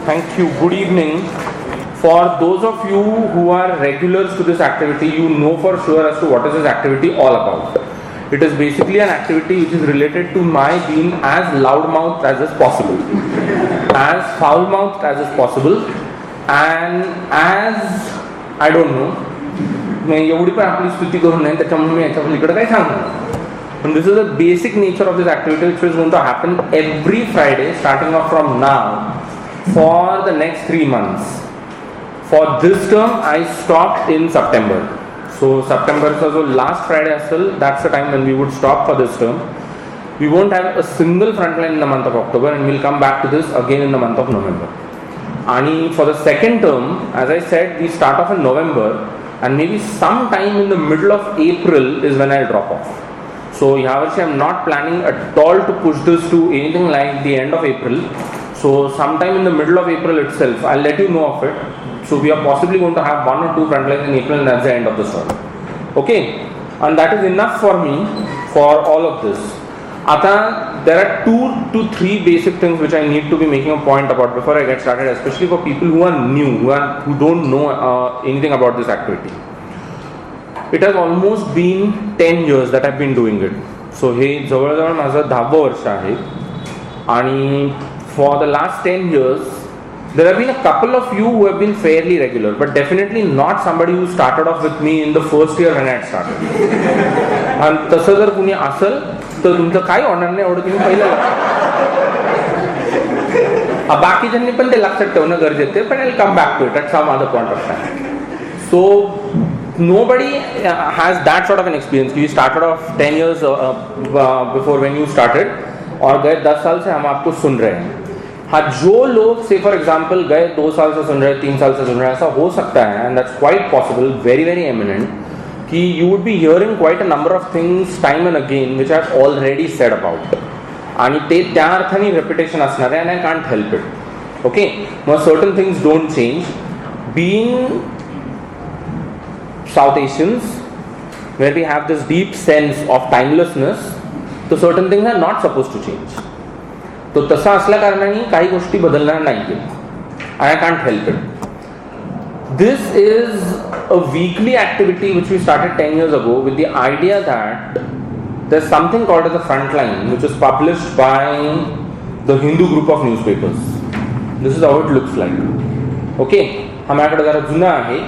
Thank you. Good evening. For those of you who are regulars to this activity, you know for sure as to what is this activity all about. It is basically an activity which is related to my being as loudmouthed as is possible, as foul-mouthed as is possible, and as I don't know. मैं एवढी पण आपली स्तुती करू नये त्याच्यामुळे मी याच्या पलीकडे काही सांगणार. But this is the basic nature of this activity which is going to happen every Friday starting off from now for the next 3 months. For this term I stopped in September. So September so last Friday as well, that's the time when we would stop for this term. We won't have a single frontline in the month of October and we'll come back to this again in the month of November. And for the second term, as I said, we start off in November and maybe sometime in the middle of April is when I'll drop off. So yavarshi I'm not planning at all to push this to anything like the end of April. So sometime in the middle of April itself, I'll let you know of it. So we are possibly going to have 1 or 2 frontlines in April and that's the end of the story. Okay? And that is enough for me for all of this. Ata, there are 2 to 3 basic things which I need to be making a point about before I get started, especially for people who are new, who don't know anything about this activity. It has almost been 10 years that I've been doing it. So हे जवळजवळ माझं 10वं वर्ष आहे. आणि for the last 10 years, there have been a couple of you who have been fairly regular, but definitely not somebody who started off with me in the first year when I had started. आणि तसं जर कुणी असेल तर तुमचं काही होणार नाही एवढं तुम्ही पहिलं बाकीच्यांनी पण ते लक्षात ठेवणं गरजेचं आहे, पण I'll come back to it at some other point of time. So nobody has that sort of an experience. You started off 10 years before when you started और गए 10 साल से हम आपको सुन रहे हैं. हाँ, जो लोग से फॉर एग्जाम्पल गए 2 साल से सुन रहे हैं, 3 साल से सुन रहे हैं, ऐसा हो सकता है and that's quite possible, very very eminent, कि you would be hearing quite a number of things time and again which I have already said about. आणि ते त्या अर्थाने रेप्युटेशन असणार आहे and I can't help it. Okay, mug certain things don't change. Being South Asians, where we have this deep sense of timelessness, so certain things are not supposed to change. तो तसा असल्या कारणाने काही गोष्टी बदलणार नाहीये. I can't help it. This is a weekly activity which we started 10 years ago with the idea that there's something called as a Frontline, which is published by the Hindu group of newspapers. This is how it looks like. Okay, हा माझ्याकडे जरा जुना आहे.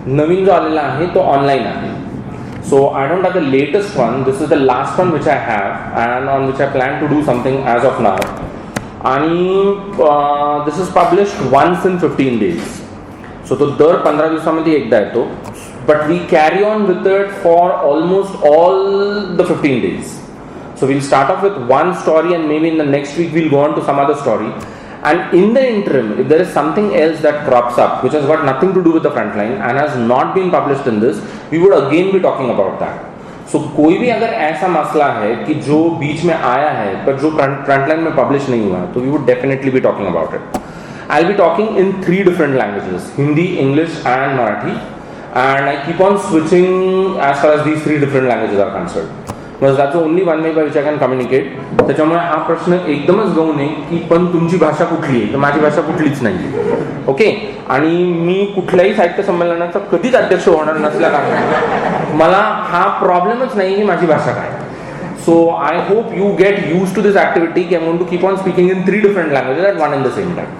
नवीन जो आलेला आहे तो online आहे. So I don't have the latest one. This is the last one which I have and on which I plan to do something as of now. आणि this is published once in 15 days. So तो दर 15 दिवसामध्ये एकदा येतो. But we carry on with it for almost all the 15 days. So we'll start off with one story and maybe in the next week we'll go on to some other story. And in the interim, if there is something else that crops up which has got nothing to do with the Frontline and has not been published in this, we would again be talking about that. So कोई भी अगर ऐसा मसला है कि जो बीच में आया है पर जो Frontline में publish नहीं हुआ, तो we would definitely be talking about it. I'll be talking in 3 different languages: Hindi, English and Marathi, and I keep on switching as far as these 3 different languages are concerned. Because that's the only one way by which I can communicate. त्याच्यामुळे हा प्रश्न एकदमच घेऊ नये की पण तुमची भाषा कुठली आहे, तर माझी भाषा कुठलीच नाही. ओके, आणि मी कुठल्याही साहित्य संमेलनाचा कधीच अध्यक्ष होणार नसल्या कारणाने मला हा प्रॉब्लेमच नाही की माझी भाषा काय. So I hope you get used to this activity. I'm going to keep on speaking in 3 different languages at one and the same time.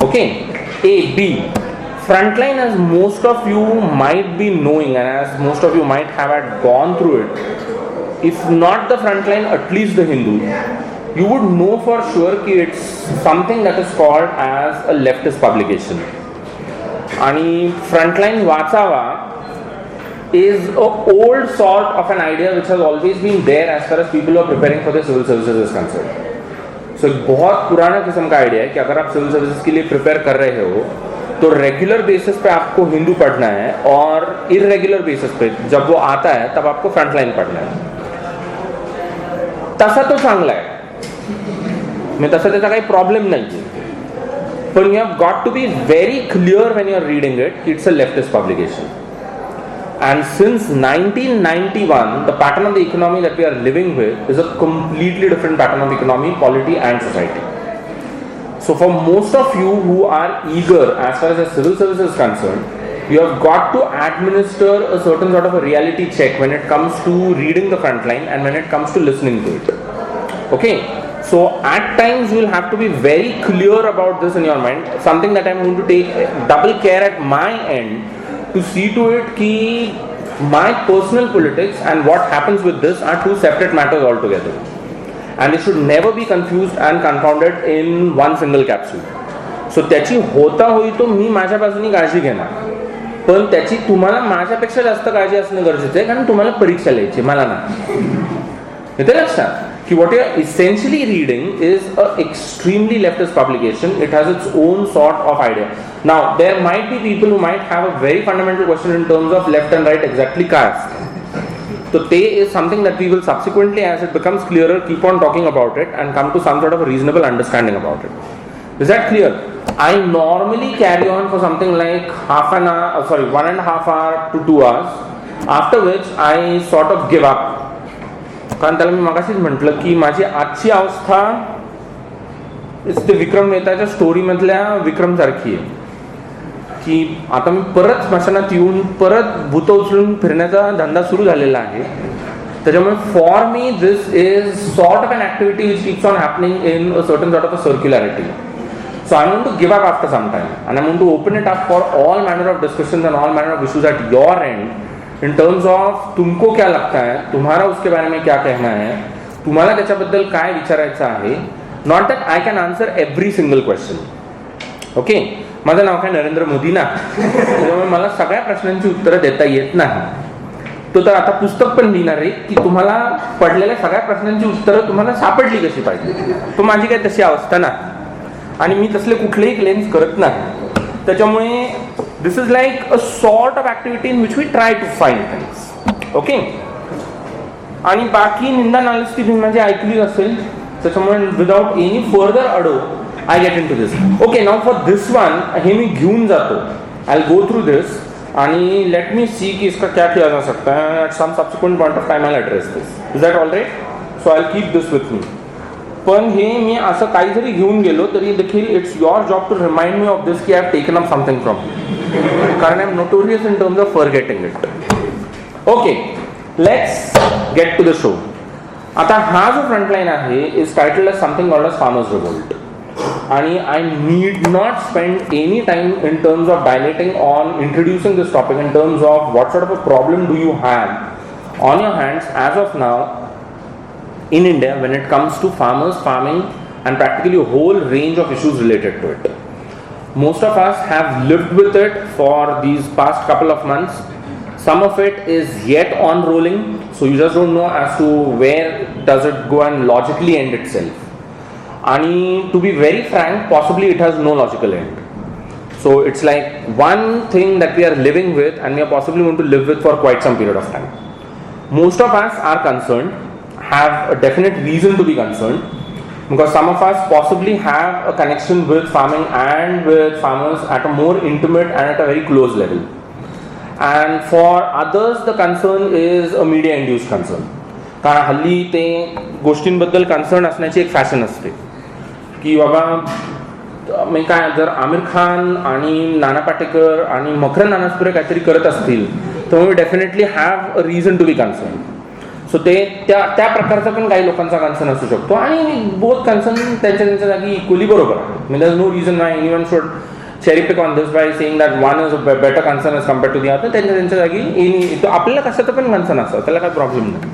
Okay, A, B. Frontline, as most of you might be knowing and as most of you might have had gone through it, if not the Frontline, at least the Hindu, you would know for sure that it's something that is called as a leftist publication. And Frontline वाचावा is an old sort of an idea which has always been there as far as people who are preparing for the civil services is concerned. So एक बहुत पुराना किस्म का idea है कि अगर आप civil services के लिए प्रिपेयर कर रहे हो तो रेगुलर बेसिस पे आपको हिंदू पढ़ना है और इरेगुलर बेसिस पे जब वो आता है तब आपको फ्रंटलाइन पढ़ना है. तसा तो चांगला आहे, मी तसा त्याचा काही प्रॉब्लेम नाही, पण you have got to be very clear when you are reading it, it's a leftist publication. And since 1991, the pattern of the economy that we are living with is a completely different pattern of economy, polity and society. So for most of you who are eager as far as the civil service is concerned, you have got to administer a certain sort of a reality check when it comes to reading the Frontline and when it comes to listening to it. Okay, so at times you will have to be very clear about this in your mind, something that I am going to take double care at my end to see to it that my personal politics and what happens with this are two separate matters altogether, and they should never be confused and confounded in one single capsule. So त्याची होता होई तो मी माझ्या बाजूनी काळजी घेणार, पण त्याची तुम्हाला माझ्यापेक्षा जास्त काळजी असणं गरजेचं आहे, कारण तुम्हाला परीक्षा लिहायची, मला नाही. येते लक्षात की what you are essentially reading is a extremely leftist publication. It has its own sort of idea. Now there might be people who might have a very fundamental question in terms of left and right exactly काय असतं. So they is something that we will subsequently, as it becomes clearer, keep on talking about it and come to some sort of a reasonable understanding about it. Is that clear? I normally carry on for something like 1.5 hour to 2 hours, after which I sort of give up. कारण त्याला मी मगाशीच म्हटलं की माझी आजची अवस्था ते Vikram मेहताच्या story मधल्या विक्रम सारखी आहे की आता मी परत स्मशानात येऊन परत भूत उचलून फिरण्याचा धंदा सुरू झालेला आहे. त्याच्यामुळे for me this is sort of an activity which keeps on happening in a certain sort of a circularity. So I'm going to give up after some time and I'm going to open it up for all manner of discussions and all manner of issues at your end in terms of तुमको क्या लगता है, तुम्हारा उसके बारे में क्या कहना है, तुम्हाला त्याच्याबद्दल काय विचारायचं आहे. Not that I can answer every single question. Okay, माझं नाव काय नरेंद्र मोदी ना, त्यामुळे मला सगळ्या प्रश्नांची उत्तरं देता येत नाही. तो तर आता पुस्तक पण लिहिणार आहे की तुम्हाला पडलेल्या सगळ्या प्रश्नांची उत्तरं तुम्हाला सापडली कशी पाहिजे. तो माझी काय तशी अवस्था नाही आणि मी तसले कुठलेही क्लेम्स करत नाही. त्याच्यामुळे this is like a sort of activity in which we try to find things. Okay, आणि बाकी निंदा नालस्ती तुम्ही माझी ऐकली असेल, त्याच्यामुळे without any further ado I get into this. Okay, now for this one हे मी घेऊन जातो, आय गो थ्रू दिस आणि लेट मी सी कि इसका क्या किया जा सकता है. At some subsequent point of time I address this. Is that all right? So I keep this with me. पण हे मी असं काही जरी घेऊन गेलो तरी देखील it's your job to remind me of this की I have taken up something from you, कारण I am notorious in terms of forgetting it. Okay, let's get to the show. आता हा जो फ्रंटलाईन आहे is titled as something called as farmers revolt, आणि I need not spend any time in terms of dilating on introducing this topic in terms of what sort of a problem do you have on your hands as of now in India when it comes to farmers, farming and practically a whole range of issues related to it. Most of us have lived with it for these past couple of months. Some of it is yet on rolling, so you just don't know as to where does it go and logically end itself. And to be very frank, possibly it has no logical end. So it's like one thing that we are living with and we are possibly going to live with for quite some period of time. Most of us are concerned, have a definite reason to be concerned, because some of us possibly have a connection with farming and with farmers at a more intimate and at a very close level. And for others the concern is a media induced concern, कारण हल्ली ते गोष्टींबद्दल concern असण्याची एक fashion असते की बाबा मी काय, जर आमिर खान आणि नाना पाटेकर आणि मकरंद अनासपुरे काहीतरी करत असतील तर मी definitely have a reason to be concern. So ते त्या प्रकारचा पण काही लोकांचा कन्सर्न असू शकतो, आणि बोथ कन्सर्न त्यांच्या जागी इक्वली बरोबर आहे. म्हणजे there is no reason why anyone should cherry pick on this by saying that one is a better concern as compared to the other. त्यांच्या जागी आपल्याला कशाचं पण कन्सर्न असतं, त्याला काही प्रॉब्लेम नाही.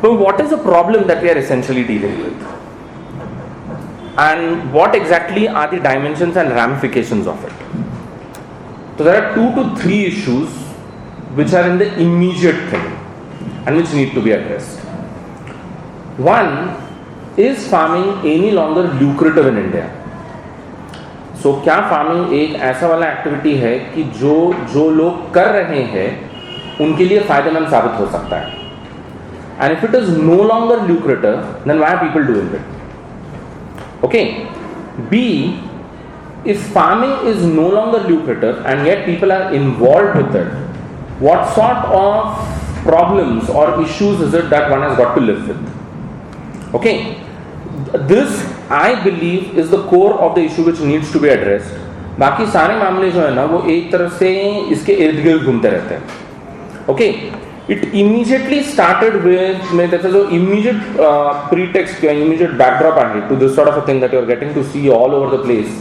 पण what is a problem that we are essentially dealing with, and what exactly are the dimensions and ramifications of it? So there are 2 to 3 issues which are in the immediate thing and which need to be addressed. One, is farming any longer lucrative in India? So क्या farming एक ऐसा वाला activity है कि जो लोग कर रहे हैं उनके लिए फायदेमंद साबित हो सकता है? And if it is no longer lucrative, then why are people doing it? Okay. B, if farming is no longer lucrative and yet people are involved with it, what sort of problems or issues is it that one has got to live with? Okay. this I believe is the core of the issue which needs to be addressed. बाकी सारे मामले जो है ना वो एक तरह से इसके इर्द गिर्द घूमते रहते हैं. Okay, it immediately started with त्याचा जो immediate pretext किंवा immediate backdrop आहे to this sort of a thing that you are getting to see all over the place.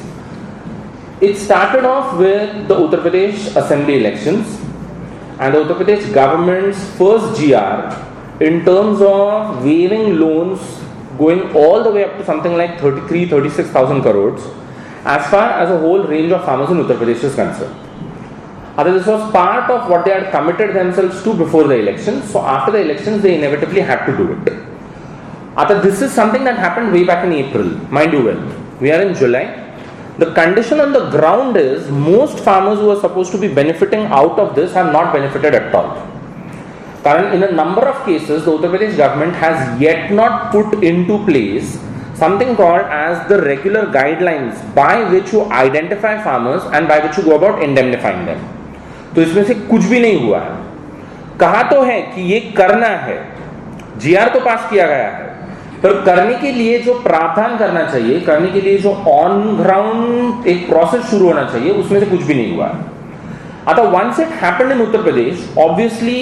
It started off with the Uttar Pradesh Assembly elections and the Uttar Pradesh government's first GR in terms of waiving loans going all the way up to something like 36,000 crores as far as a whole range of farmers in Uttar Pradesh is concerned. This was part of what they had committed themselves to before the elections. So after the elections, they inevitably had to do it. This is something that happened way back in April, mind you well. We are in July. The condition on the ground is most farmers who are supposed to be benefiting out of this have not benefited at all. In a number of cases, the Uttar Pradesh government has yet not put into place something called as the regular guidelines by which you identify farmers and by which you go about indemnifying them. तो इसमें से कुछ भी नहीं हुआ है. कहा तो है कि ये करना है, जीआर तो पास किया गया है, पर करने के लिए जो प्रावधान करना चाहिए, करने के लिए जो ऑन ग्राउंड एक प्रोसेस शुरू होना चाहिए, उसमें से कुछ भी नहीं हुआ है. आता once it happened in Uttar Pradesh, obviously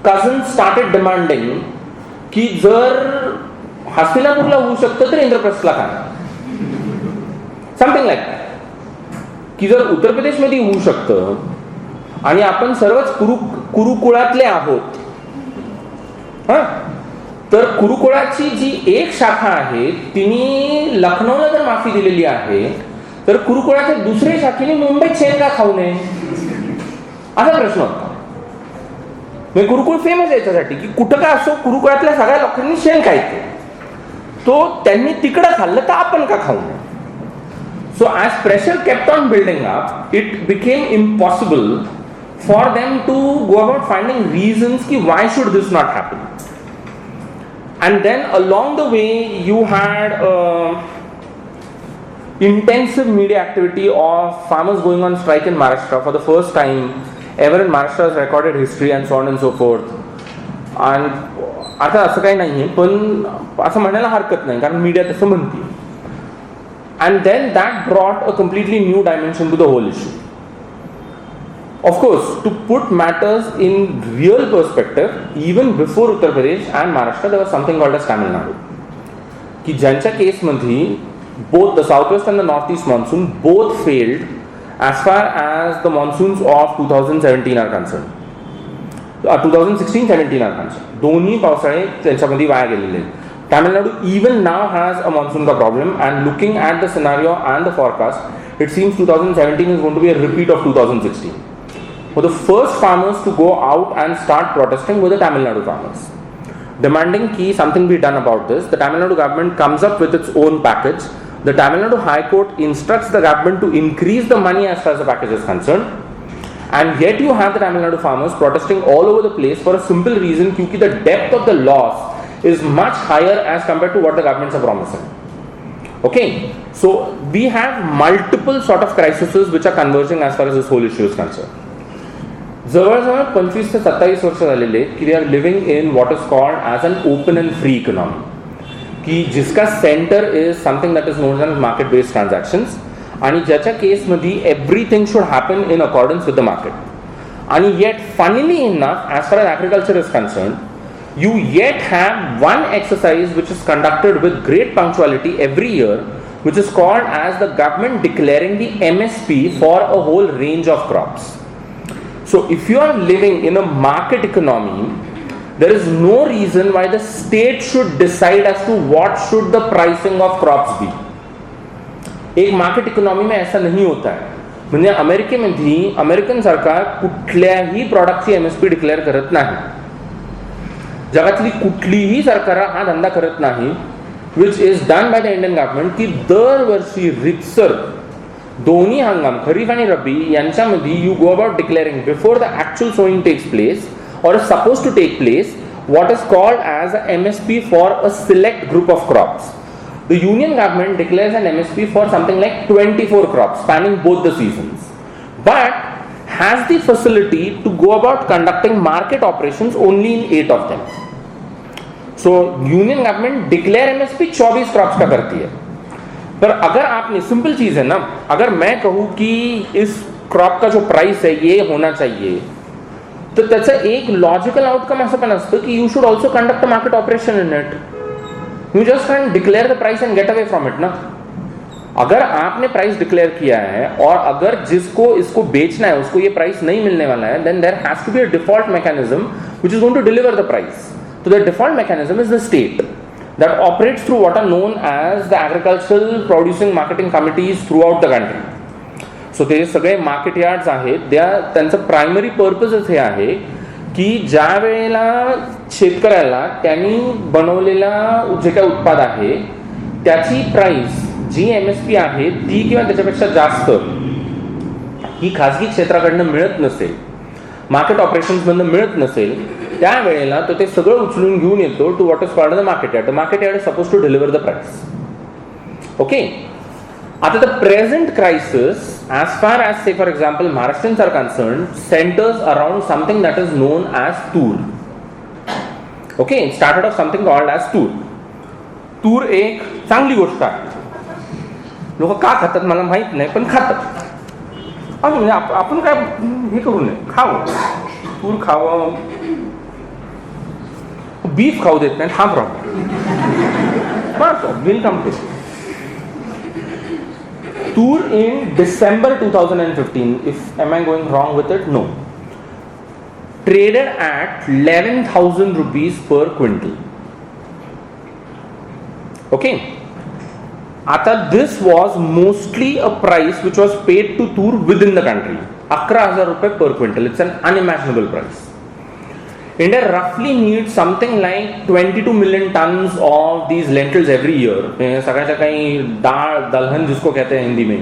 cousins started demanding की जर हस्तिनापूरला होऊ शकतं तर इंद्रप्रस्थला का, समथिंग लाईक दॅट, की जर उत्तर प्रदेशमध्ये होऊ शकतं आणि आपण सर्वच कुरुकुळातले आहोत, तर कुरुकुळाची जी एक शाखा आहे तिने लखनौला जर माफी दिलेली आहे, तर कुरुकुळाच्या दुसऱ्या शाखेने मुंबईत शेण का खाऊ नये असा प्रश्न होता. म्हणजे कुरुकुळ फेमस आहे याच्यासाठी की कुठं का असो कुरुकुळातल्या सगळ्या लोकांनी शेण खायचं, तो त्यांनी तिकडं खाल्लं तर आपण का खाऊ नये. So as pressure kept on building up, it became impossible for them to go about finding reasons ki why should this not happen. And then along the way you had intensive media activity of farmers going on strike in Maharashtra for the first time ever in Maharashtra's recorded history and so on and so forth. And आता असं काही नाहीये, पण असं म्हणायला हरकत नाही कारण मीडिया तसं म्हणते. And then that brought a completely new dimension to the whole issue. Of course, to put matters in real perspective, even before Uttar Pradesh and Maharashtra, there was something called as Tamil Nadu. की ज्यांच्या केसमध्ये both the southwest and the northeast monsoon both failed as far as the monsoons of 2017 are concerned. 2016-17 are concerned. दोन्ही पावसाळे त्यांच्यामध्ये via गेलेले. Tamil Nadu even now has a monsoon problem, and looking at the scenario and the forecast, it seems 2017 is going to be a repeat of 2016. For the first farmers to go out and start protesting were the Tamil Nadu farmers, demanding that something be done about this. The Tamil Nadu government comes up with its own package. The Tamil Nadu High Court instructs the government to increase the money as far as the package is concerned. And yet you have the Tamil Nadu farmers protesting all over the place for a simple reason, because the depth of the loss is much higher as compared to what the governments are promising. Okay, so we have multiple sort of crises which are converging as far as this whole issue is concerned. जवळजवळ 25 ते 27 वर्ष झालेले की they are living in what is called as an open and free economy, की जिसका center is something that is known as market based transactions, आणि ज्याच्या केसमध्ये everything should happen in accordance with the market. आणि yet funnily enough, as far as agriculture is concerned, you yet have one exercise which is conducted with great punctuality every year, which is called as the government declaring the MSP for a whole range of crops. So if you are living in a market economy, there is no reason why the state should decide as to what should the pricing of crops be. एक market economy में ऐसा नहीं होता है. म्हणजे अमेरिकेमध्ये American सरकार कुठल्याही प्रॉडक्टची एमएसपी डिक्लेअर करत नाही. जगातली कुठलीही सरकार हा धंदा करत नाही, which is done by the Indian government, की दरवर्षी रितसर दोन्ही हंगाम खरीफ आणि रब्बी यांच्यामध्ये you go about declaring before the actual sowing takes place or is supposed to take place what is called as a MSP for a select group of crops. The union government declares an MSP for something like 24 crops spanning both the seasons, but has the facility to go about conducting market operations only in 8 of them. So union government declare MSP 24 crops का करती है, पर अगर आपने, simple चीज है ना, अगर मैं कहूं कि इस क्रॉप का जो प्राइस है ये होना चाहिए, तर त्याचं एक लॉजिकल आउटकम असं पण असतं की you should also conduct a market operation in it. You just can declare the price and get away from it ना. अगर आपने प्राइस डिक्लेयर किया है और अगर जिसको इसको बेचना है उसको ये प्राइस नहीं मिलने वाला है, then there has to be a default mechanism which is going to deliver the price. So the default mechanism is the state that operates through what are known as the agricultural producing marketing committees throughout the country. So ते सगळे market yards आहेत, त्यांचं primary पर्पजच हे आहे की ज्या वेळेला शेतकऱ्याला त्यांनी बनवलेला जे काही उत्पाद आहे त्याची प्राइस जी एमएसपी आहे ती किंवा त्याच्यापेक्षा जास्त ही खाजगी क्षेत्राकडनं मिळत नसेल, मार्केट ऑपरेशन्समधनं मिळत नसेल, त्यावेळेला तो ते सगळं उचलून घेऊन येतो to what is called the market yard. The market yard is suppose to deliver the price. Okay. आता the present crisis as far as say for example Maharashtrians are concerned centers around something that is known as toor. Okay, it started off something called as toor. Toor एक चांगली गोष्ट आहे. लोक का खातात मला माहित नाही, पण खातात. म्हणजे आपण काय हे करू नये, खावं, तूर खावं, बीफ खाऊ देत नाही, हा प्रॉब्लेम. बरं, will come to toor in December 2015, if am I going wrong with it? No. Traded at 11,000 rupees per quintal. Okay. आता this was mostly a price which was paid to toor within the country. 11,000 रुपये per quintal. It's an unimaginable price. India roughly needs something like 22 million tons of these lentils every year. सकाळच्या काही दाल दलहन जिसको कहते हैं हिंदी में,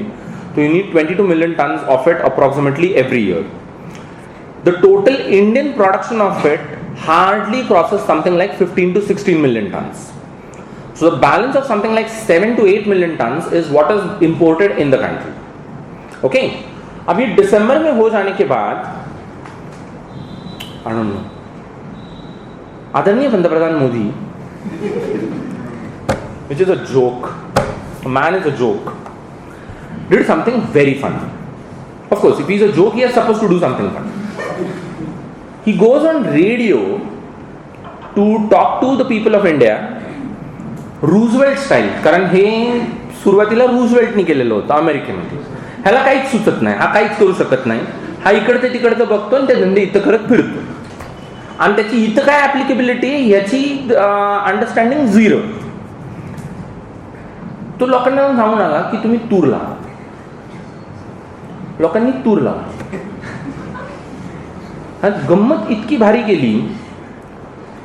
तो you need 22 million tons of it approximately every year. The total Indian production of it hardly crosses something like 15 to 16 million tons. So the balance of something like 7 to 8 million tons is what is imported in the country. Okay. अब ये दिसंबर में हो जाने के बाद, I don't know, आदरणीय पंतप्रधान Modi, which is a joke, a man is a joke, did something very funny. Of course, if he is a joke, he is supposed to do something funny. He goes on radio to talk to the people of India, Roosevelt style. कारण हे सुरुवातीला रूझवेल्टनी केलेलं होतं अमेरिकेमध्ये. ह्याला काहीच सुचत नाही, हा काहीच करू शकत नाही, हा इकडचं तिकडचं बघतो आणि ते धंदे इथं करत फिरतो, आणि त्याची इथं काय ऍप्लिकेबिलिटी याची अंडरस्टँडिंग झिरो. तो लोकांना सांगून आला की तुम्ही तूर लावा. लोकांनी तूर लावा. गंमत इतकी भारी गेली,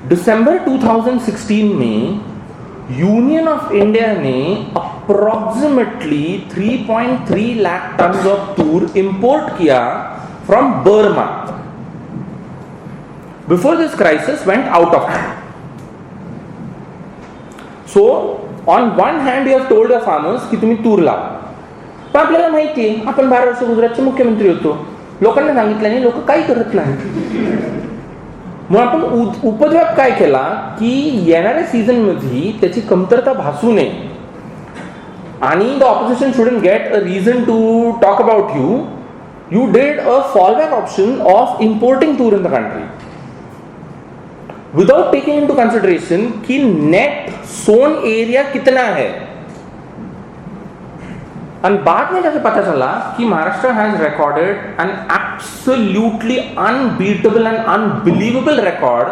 दिसंबर 2016 में यूनियन ऑफ इंडिया ने approximately 3.3 lakh ton of tur import किया from Burma. Before this crisis went out of hand. So on one hand you have told your farmers की तुम्ही तूर लावा, पण आपल्याला माहिती आहे आपण 12 वर्ष गुजरातचे मुख्यमंत्री होतो, लोकांना सांगितलं नाही, लोक काही करत नाही. मग आपण उपद्व्याप काय केला की येणाऱ्या सीझन मध्ये त्याची कमतरता भासू नये आणि the opposition shouldn't get a reason to talk about you. You did a fallback option of importing toor in the country without taking into consideration कि net sown area कितना है. और बाद में जैसे पता चला कि Maharashtra has recorded an absolutely unbeatable and unbelievable record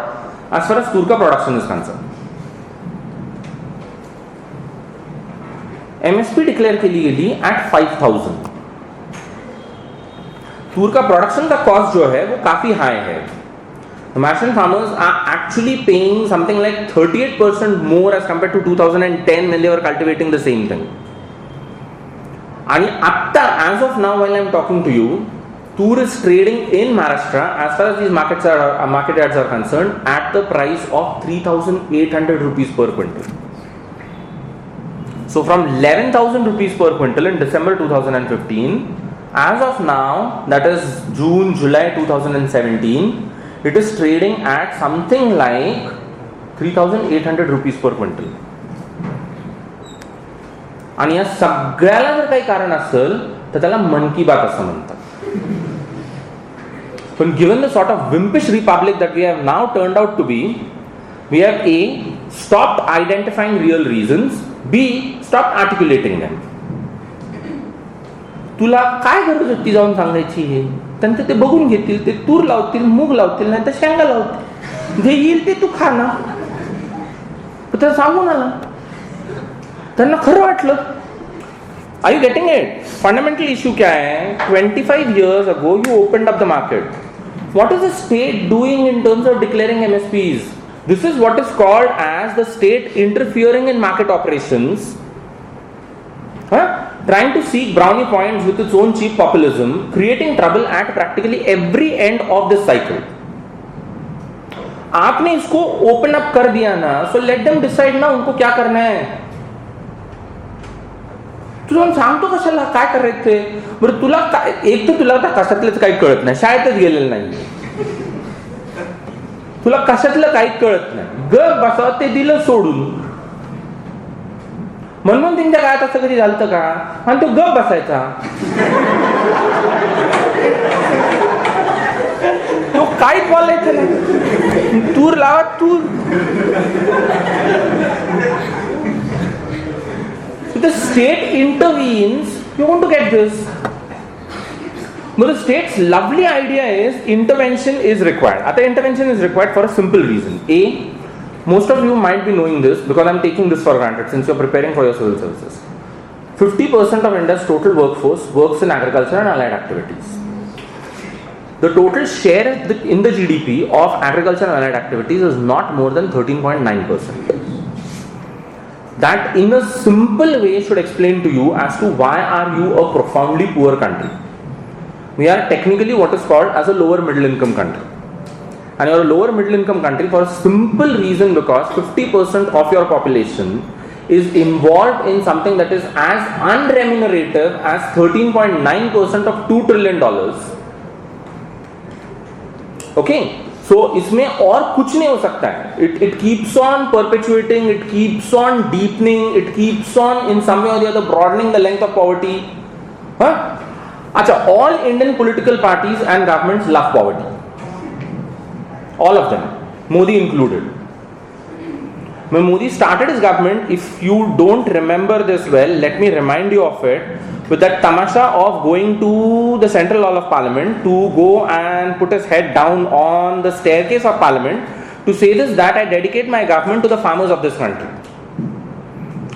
as far as तूर का production is concerned. MSP declare केली गेली at 5,000. तूर का प्रोडक्शन का कॉस्ट जो है वो काफी हाई है. Maharashtrian farmers are actually paying something like 38% more as compared to 2010 when they were cultivating the same thing. And as of now, while I am talking to you, Toor is trading in Maharashtra as far as these market yards are concerned at the price of 3,800 rupees per quintal. So from 11,000 rupees per quintal in December 2015, as of now, that is June, July 2017, it is trading at something like 3,800 rupees per quintal. आणि या सगळ्याला जर काही कारण असेल तर त्याला मन की बात असं म्हणतात. पण given the sort of wimpish republic that we have now turned out to be, we have A, stopped identifying real reasons, B, stopped articulating them. तुला काय गरज होती जाऊन सांगायची हे? त्यांचं ते बघून घेतील, ते तूर लावतील, मूग लावतील, नाही तर शेंगा लावतील, जे येईल ते तू खा ना. तर सांगून आला, त्यांना खरं वाटलं. Are you getting it? Fundamental issue क्या है? 25 years ago you opened up the market. What is the state doing in terms of declaring MSPs? This is what is called as the state interfering in market operations, trying to seek brownie points with its own cheap populism, creating trouble at practically every end of this cycle. आपने इसको open up कर दिया ना, so let them decide ना उनको क्या करना है. तुला सांगतो कशाला काय करायचंय बरं. तुला एक तर तुला कशातलंच काही कळत नाही, शाळेतच गेलेलं नाही, तुला कशातलं काही कळत नाही, ग बसा ते दिलं सोडून. मनमोहन सिंगच्या काळात असं कधी झालं का? आणि तो गप बसायचा, तो काही बोलायचं नाही, तूर लावा तूर. The state intervenes, you want to get this. But the state's lovely idea is intervention is required. आता intervention is required for a simple reason. A, most of you might be knowing this because I'm taking this for granted since you're preparing for your civil services. 50% of India's total workforce works in agriculture and allied activities. The total share in the GDP of agriculture and allied activities is not more than 13.9%. That in a simple way should explain to you as to why are you a profoundly poor country. We are technically what is called as a lower middle income country. And you are a lower middle income country for a simple reason because 50% of your population is involved in something that is as unremunerative as 13.9% of $2 trillion. Okay? So इसमें और कुछ नहीं हो सकता है. It keeps on perpetuating, it keeps on deepening, it keeps on in some way or the other broadening the length of poverty. अच्छा, all Indian political parties and governments love poverty. All of them, Modi included. When Modi started his government, if you don't remember this well, let me remind you of it. With that tamasha of going to the central hall of parliament to go and put his head down on the staircase of parliament to say this, that I dedicate my government to the farmers of this country.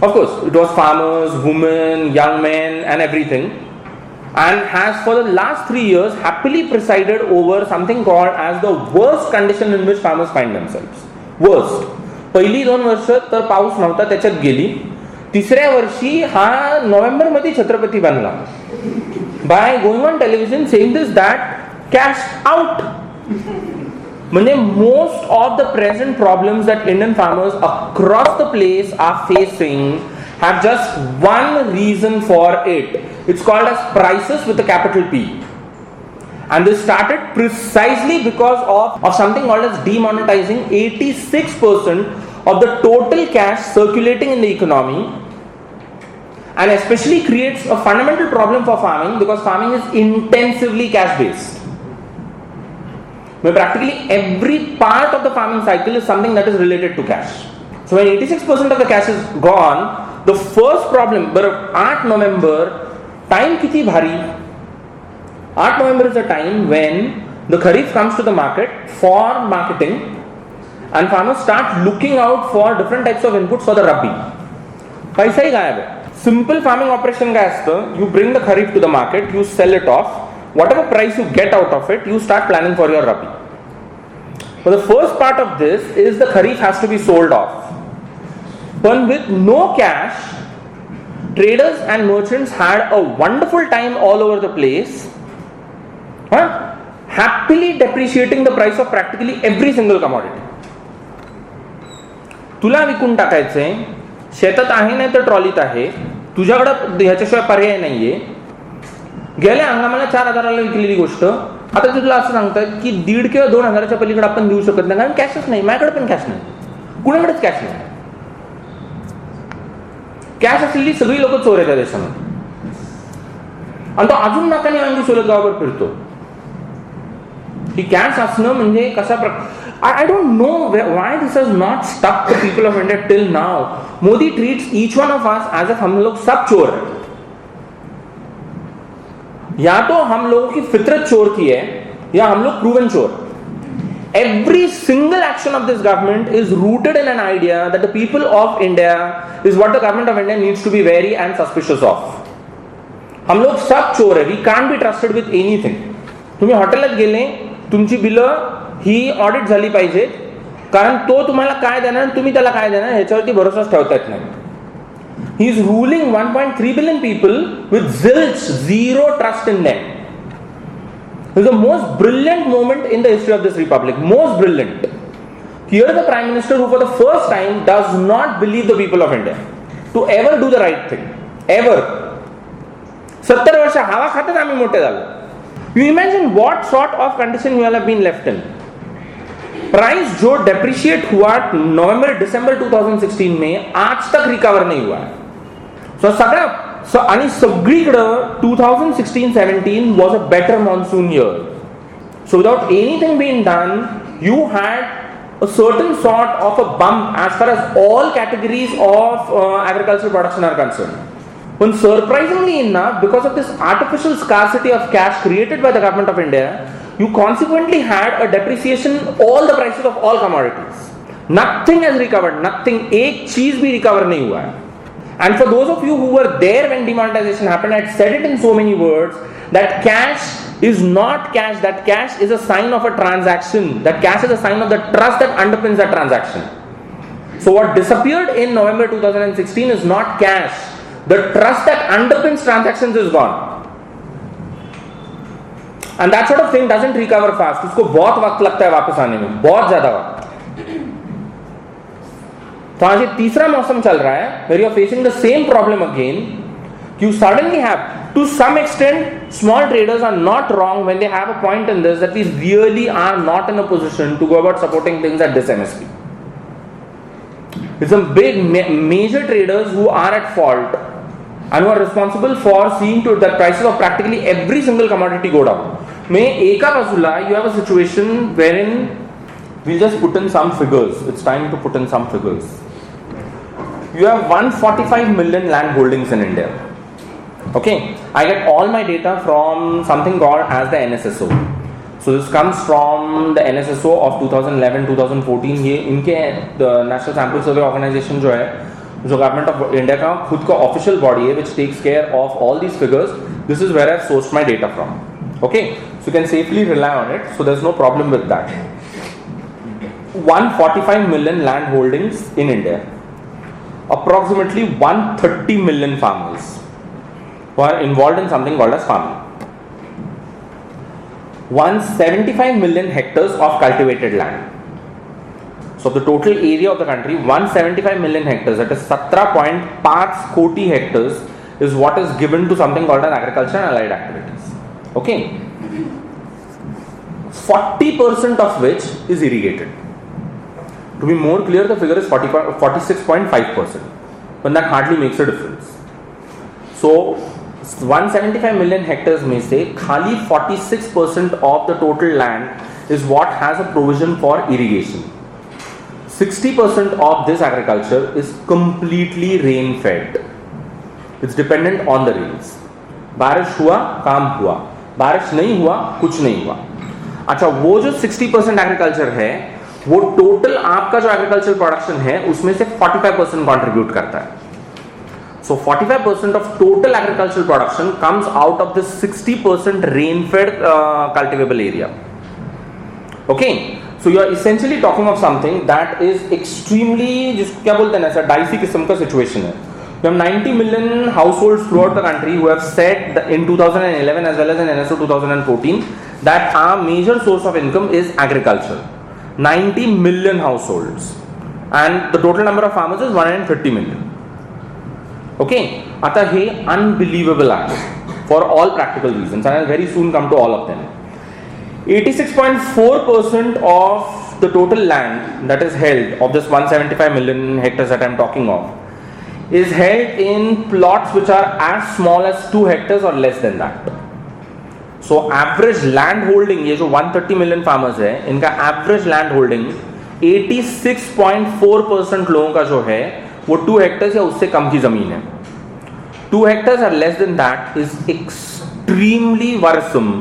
Of course, it was farmers, women, young men and everything, and has for the last 3 years happily presided over something called as the worst condition in which farmers find themselves. Worst. पहिली 2 वर्ष तर पाऊस नव्हता, त्याच्यात गेली. तिसऱ्या वर्षी हा नोव्हेंबर मध्ये छत्रपती बनला by going on television saying this that cash out. म्हणजे most of the present problems that Indian farmers across the place are facing have just one reason for it. It's called as prices with a capital P. And this started precisely because of something called as demonetizing 86% of the total cash circulating in the economy, and especially creates a fundamental problem for farming because farming is intensively cash based. Where practically every part of the farming cycle is something that is related to cash. So when 86% of the cash is gone, the first problem, but 8 November, time kiti bhari. 8 November is the time when the Kharif comes to the market for marketing and farmers start looking out for different types of inputs for the Rabi. पैसा ही गायब है. Simple farming operation काय असतं? You bring the Kharif to the market, you sell it off. Whatever price you get out of it, you start planning for your Rabi. But the first part of this is the Kharif has to be sold off. But with no cash, traders and merchants had a wonderful time all over the place, happily depreciating the price of practically every single commodity. तुला विकून टाकायचंय, शेतात आहे नाही तर ट्रॉलीत आहे, तुझ्याकडे ह्याच्याशिवाय पर्याय नाहीये. गेल्या हंगामाला 4,000ला विकलेली गोष्ट आता तुला असं सांगतात की 1,500 किंवा 2,000च्या पलीकडे आपण देऊ शकत नाही कारण कॅशच नाही. माझ्याकडे पण कॅश नाही. कुणाकडेच कॅश नाही. कॅश असलेली सगळी लोक चोर आहेत त्या देशामध्ये, आणि तो अजून नाकाने वांगी सोलत गावावर फिरतो. ही कॅश असणं म्हणजे कशा प्रकार. I don't know why this has not stuck the people of India till now. Modi treats each one of us as if हम लोग सब चोर हैं. या तो हम लोगों की फितरत चोर की है या हम लोग प्रूवन चोर. Every single action of this government is rooted in an idea that the people of India is what the government of India needs to be wary and suspicious of. हम लोग सब चोर है. We can't be trusted with anything. तुम्ही हॉटेलात गेले, तुमची बिलं ही ऑडिट झाली पाहिजे, कारण तो तुम्हाला काय देणार तुम्ही त्याला काय देणार ह्याच्यावरती भरोसाच ठेवता येत नाही. He is ruling 1.3 billion people with zilch, zero trust in them. It is the most brilliant moment in the history of this republic. Most brilliant. Here is the Prime Minister who for the first time does not believe the people of India to ever do the right thing. Ever. 70 वर्ष हवा खातच आम्ही मोठे झालो. You imagine what sort of condition you all have been left in. Price जो depreciate हुआ नवंबर दिसंबर 2016 में आज तक रिकवर नहीं हुआ है. सो आणि सगळीकडं 2016-17 was a better monsoon year. So without anything being done, you had a certain sort of a bump as far as all categories of agricultural production are concerned. But surprisingly enough, because of this artificial scarcity of cash created by the government of India, you consequently had a depreciation all the prices of all commodities. Nothing has recovered. Nothing. एक चीज भी recover नहीं हुआ है. And for those of you who were there when demonetization happened, I had said it in so many words that cash is not cash. That cash is a sign of a transaction. That cash is a sign of the trust that underpins that transaction. So what disappeared in November 2016 is not cash. The trust that underpins transactions is gone. And that sort of thing doesn't recover fast. उसको बहुत वक्त लगता है वापस आने में, बहुत ज्यादा वक्त. तो आज ये तीसरा मौसम चल रहा है where you are facing the same problem again. You suddenly have, to some extent, small traders are not wrong when they have a point in this that we really are not in a position to go about supporting things at this MSP. It's some big major traders who are at fault and who are responsible for seeing to the prices of practically every single commodity go down. May eka bazula you have a situation wherein we'll just put in some figures. It's time to put in some figures. You have 145 million land holdings in India. Okay, I get all my data from something called as the NSSO. So this comes from the NSSO of 2011-2014. ये इनके the National Sample Survey Organization जो है, जो government of India का खुद का official body है which takes care of all these figures. This is where I've sourced my data from. Okay, so you can safely rely on it. So there's no problem with that. 145 million land holdings in India. Approximately 130 million farmers who are involved in something called as farming. 175 million hectares of cultivated land. So the total area of the country, 175 million hectares, that is 17.5 koti hectares, is what is given to something called as agriculture and allied activities. Okay, 40% of which is irrigated. To be more clear, the figure is 46.5%, but that hardly makes a difference. So 175 million hectares में से खाली 46% of the total land is what has a provision for irrigation. 60% of this agriculture is completely rain fed. It's dependent on the rains. बारिश हुआ काम हुआ, बारिश नहीं हुआ कुछ नहीं हुआ. अच्छा, वो जो 60% एग्रीकल्चर है वो टोटल आपका जो एग्रीकल्चर प्रोडक्शन है उसमें से 45% कंट्रीब्यूट करता है. So 45% of total agricultural production comes out of this 60% rain-fed cultivable area. Okay, so you are essentially talking of something that is extremely, जिसको क्या बोलते हैं ना, ऐसा dicey किस्म का situation है. We have 90 million households throughout the country who have said that in 2011 as well as in NSO 2014 that our major source of income is agriculture. 90 million households, and the total number of farmers is 130 million. Okay, आता हे unbelievable आहे for all practical reasons, and I'll very soon come to all of them. 86.4% of the total land that is held of this 175 million hectares that I am talking of is held in plots which are as small as 2 hectares or less than that. So average land holding, ये जो 130 million farmers है, इनका average land holding 86.4% लोगों का जो है वो 2 hectares या उससे कम की जमीन है. 2 hectares or less than that is extremely worrisome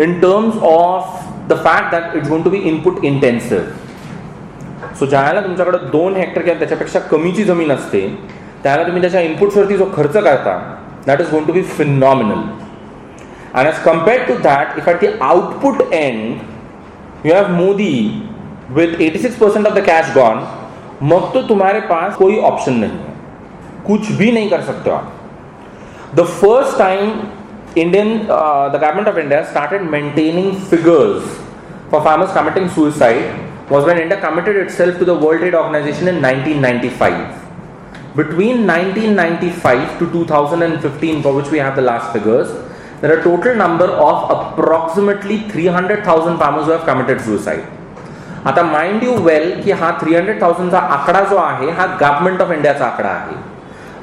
in terms of the fact that it's going to be input intensive. So ज्याला तुमच्याकडे 2 हेक्टर किंवा त्याच्यापेक्षा कमीची जमीन असते त्याला तुम्ही त्याच्या इनपुट्सवरती जो खर्च करता that is going to be phenomenal. And as compared to that, if at the output end you have Modi with 86% of the cash gone, मग तो तुम्हारे पास कोई ऑप्शन नहीं है, कुछ भी नहीं कर सकते हो आप. The first time the government of India started maintaining figures for farmers committing suicide was when India committed itself to the World Trade Organization in 1995. Between 1995 to 2015, for which we have the last figures, there are a total number of approximately 300,000 farmers who have committed suicide. आता mind you well की हा 300,000 चा आकडा जो आहे हा government of इंडियाचा आकडा आहे.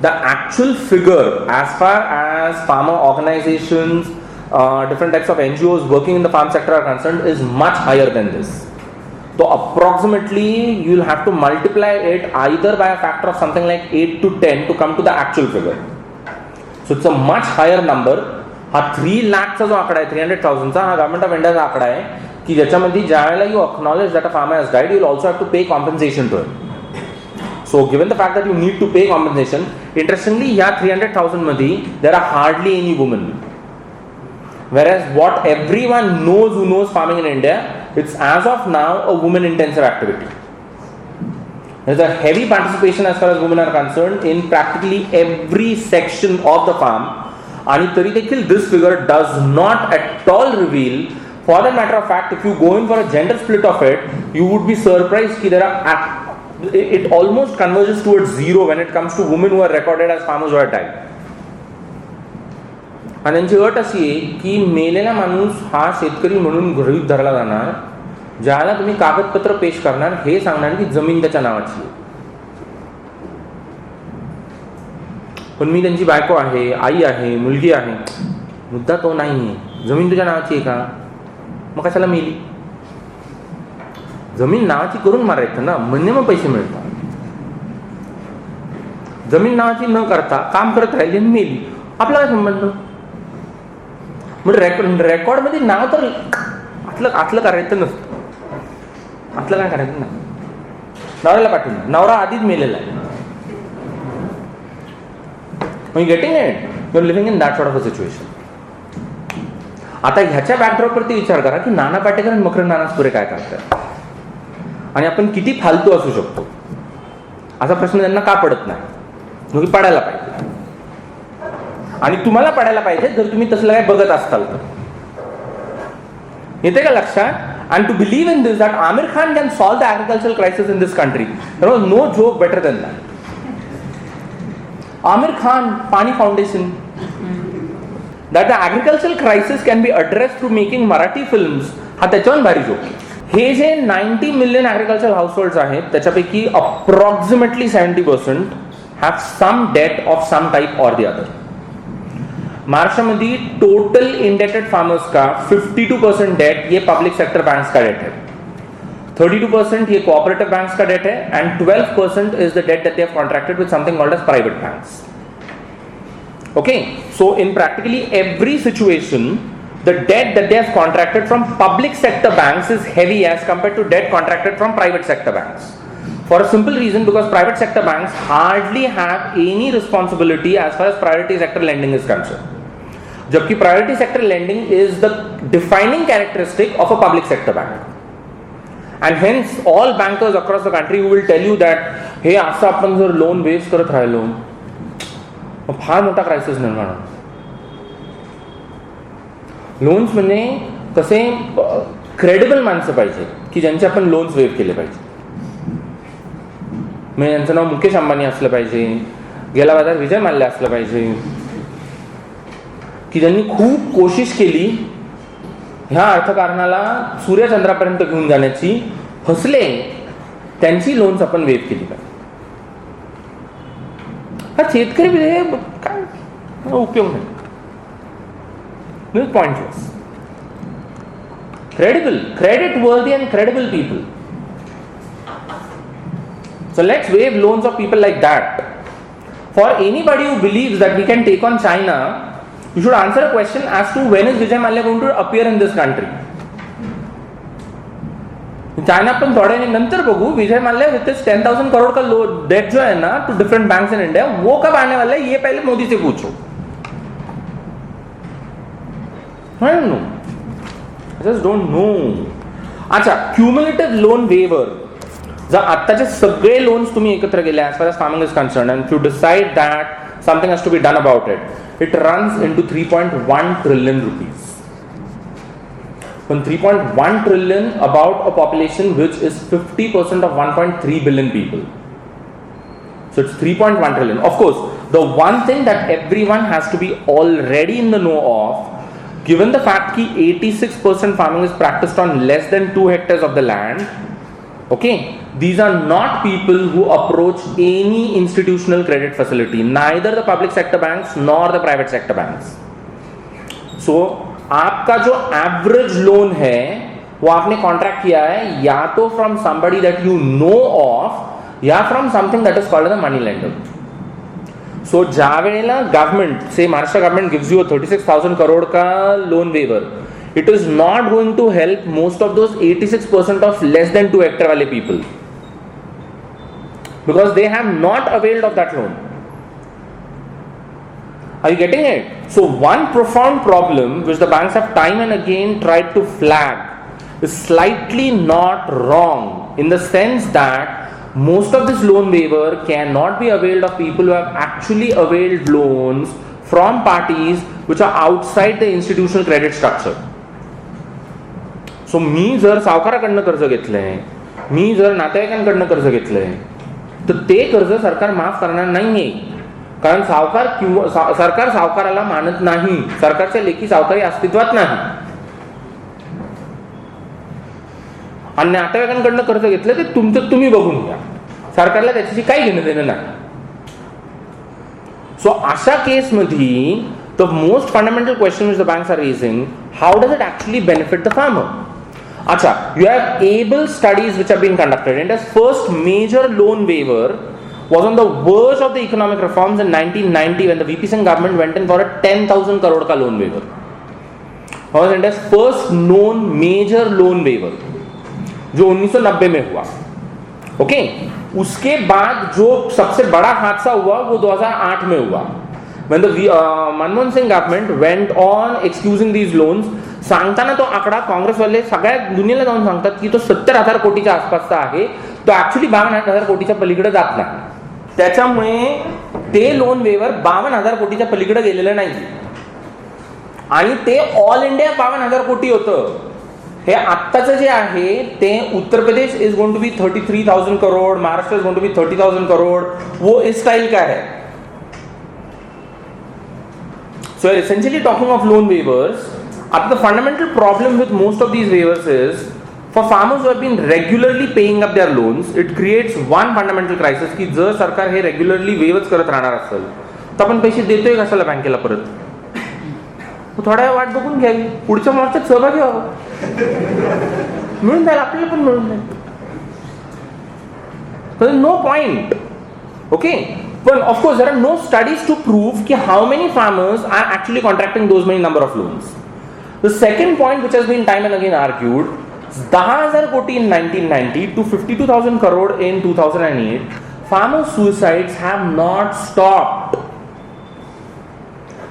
The actual figure as far as farmer organisations, different types of NGOs working in the farm sector are concerned is much higher than this. So approximately you'll have to multiply it either by a factor of something like 8 to 10 to come to the actual figure. So it's a much higher number. हा 3 लाखचा जो आकडा आहे 300,000चा हा government of इंडियाचा आकडा आहे की ज्याच्यामध्ये ज्यावेळेला you acknowledge that a farmer has died, you will also have to pay compensation to it. So given the fact that you need to pay compensation, interestingly ह्या 300,000 मध्ये there are hardly any woman. Whereas what everyone knows who knows farming in India, it's as of now a woman intensive activity. There's a heavy participation as far as women are concerned in practically every section of the farm. आणि तरी देखील this figure does not at all reveal, for the matter of fact, if you go in for a gender split of it, you would be surprised कि there are it almost converges towards zero when it comes to women who are recorded as farmers who are died. आणि त्यांची अट अशी आहे की मेलेला माणूस हा शेतकरी म्हणून गृहीत धरला जाणार ज्याला तुम्ही कागदपत्र पेश करणार हे सांगणार की जमीन त्याच्या नावाची आहे. पण मी त्यांची बायको आहे, आई आहे, मुलगी आहे, मुद्दा तो नाही आहे. जमीन तुझ्या नावाची आहे का, मग कशाला मेली? जमीन नावाची करून मारायचं ना, म्हणजे मग पैसे मिळतात. जमीन नावाची न करता काम करत राहिली आणि मेली, आपला काय संबंध? म्हणजे रेकॉर्ड मध्ये नाव तर आतलं करायचं नसतं. आतलं काय करायचं ना, नवऱ्याला पाठवून, नवरा आधीच मेलेला आहे. Are you getting it? You're living in that sort of a situation. आता ह्याच्या बॅकड्रॉपवरती विचार करा की नाना पाटेकर आणि मकरंद नानासपुरे काय करतात आणि आपण किती फालतू असू शकतो असा प्रश्न त्यांना का पडत नाही? म्हणजे पडायला पाहिजे आणि तुम्हाला पडायला पाहिजे जर तुम्ही तसलं काय बघत असताल तर. येते का लक्षात? And to believe in this, that Amir Khan can solve the agricultural crisis in this country, there was no joke better than that. Amir Khan, Pani Foundation, that the agricultural crisis can be addressed through making Marathi films, हा त्याच्यावर भारी joke. हे जे 90 million agricultural households आहेत त्याच्यापैकी approximately 70% have some debt of some type or the other. महाराष्ट्रामध्ये total indebted farmers का 52% debt ये public sector banks का debt है, 32% ये कोऑपरेटिव बैंक्स का डेट है and 12% is the debt that they have contracted with something called as private banks. Okay, so in practically every situation the debt that they have contracted from public sector banks is heavy as compared to debt contracted from private sector banks. For a simple reason, because private sector banks hardly have any responsibility as far as priority sector lending is concerned. जबकि priority sector lending is the defining characteristic of a public sector bank. And hence all bankers across the country will tell you that हे असं आपण जर loan waste करत राहिलो फार मोठा crisis निर्माण होतो. लोन्स म्हणजे कसे क्रेडिबल माणसं पाहिजे की ज्यांचे आपण लोन्स वेव केले पाहिजे. म्हणजे यांचं नाव मुकेश अंबानी असलं पाहिजे, गेला बाजार विजय माल्या असलं पाहिजे, की ज्यांनी खूप कोशिश केली ह्या अर्थकारणाला सूर्यचंद्रापर्यंत घेऊन जाण्याची, फसले त्यांची लोन्स आपण वेव केली पाहिजे. हा शेतकरी काय उपयोग नाही, pointless. Credible, credit worthy and credible people. So let's waive loans of people like that. For anybody who believes that we can take on China, you should answer a question as to when is Vijay Mallya going to appear in this country. China अपन थोड़े नंतर बघू. Vijay Mallya with 10,000 crore का date जो है ना to different banks in India, वो कब आने वाला है ये पहले मोदी से पूछो. I don't know. I just don't know. अच्छा, क्युम्युलेटिव्ह लोन वेवर. जर आत्ताचे सगळे लोन्स तुम्ही एकत्र केले as far as farming is concerned and if you decide that something has to be done about it, it runs into 3.1 trillion rupees. When 3.1 trillion about a population which is 50% of 1.3 billion people. So it's 3.1 trillion. Of course, the one thing that everyone has to be already in the know of, given the fact that 86% farming is practiced on less than 2 hectares of the land, okay, these are not people who approach any institutional credit facility, neither the public sector banks nor the private sector banks. So आपका जो average loan है वो आपने contract किया है या तो from somebody that you know of या from something that is called the money lender. So ज्या वेळेला गव्हर्नमेंट से Maharashtra government gives you 36,000 crore का loan waiver, it is not going to help most of those 86% of less than 2 hectare वाले people because they have not availed of that loan. Are you getting it? So one profound problem which the banks have time and again tried to flag is slightly not wrong in the sense that most of this loan waiver cannot be availed of people who have actually availed loans from parties which are outside the institutional credit structure. So मी जर सावकाराकडनं कर्ज घेतलंय, मी जर नातेवाईकांकडनं कर्ज घेतलंय, तर ते कर्ज सरकार माफ करणार नाहीये. कारण सावकार किंवा सरकार सावकाराला मानत नाही. सरकारच्या लेखी सावकारी अस्तित्वात नाही. आणि नातेवाईकांकडनं कर्ज घेतलं ते तुमचं तुम्ही बघून घ्या, सरकारला त्याच्याशी काही घेणं देणं नाही. सो अशा केसमध्ये the most fundamental question which the banks are raising, how does it actually benefit the farmer. अच्छा, you have able studies which are being conducted. इंडिया's first major loan waiver was on the verge of the economic reforms in 1990 when the VP Singh government went in for a 10,000 crore ka loan waiver. That was India's first known major loan waiver, जो 1990 में हुआ. Okay, उसके बाद जो सबसे बड़ा हादसा हुआ वो 2008 में हुआ when the Manmohan Singh government went on excusing these loans. सांगताना तो आकडा काँग्रेसवाले सगळ्या दुनियेला जाऊन सांगतात की तो 70,000 कोटीच्या आसपासचा आहे, तो ऍक्च्युअली 52,000 कोटीच्या पलीकडे जात नाही. त्याच्यामुळे ते लोन वेवर 52,000 कोटीच्या पलीकडे गेलेलं नाही आणि ते ऑल इंडिया 52,000 कोटी होतं. हे आत्ताचं जे आहे ते Uttar Pradesh is going to be 33,000 crore, Maharashtra is going to be 30,000 crore. वो इस स्टाइल का है. So essentially talking of loan waivers, अब the fundamental problem with most of these waivers is for farmers who have been regularly paying up their loans, it creates one fundamental crisis की जर सरकार हे regularly वेवच करत राहणार असेल तर आपण पैसे देतोय कशाला बँकेला परत. थोड्या वेळ वाट बघून घ्यावी, पुढच्या मोर्चात सहभागी व्हावं, मिळून जाईल आपल्याला पण मिळून जाईल. No point. ओके, पण of course there are no studies to prove की how many farmers are actually contracting those many number of loans. The second point which has been time and again argued, 10,000 कोटी in 1990 to 52,000 crore in 2008, farmer suicides have not stopped.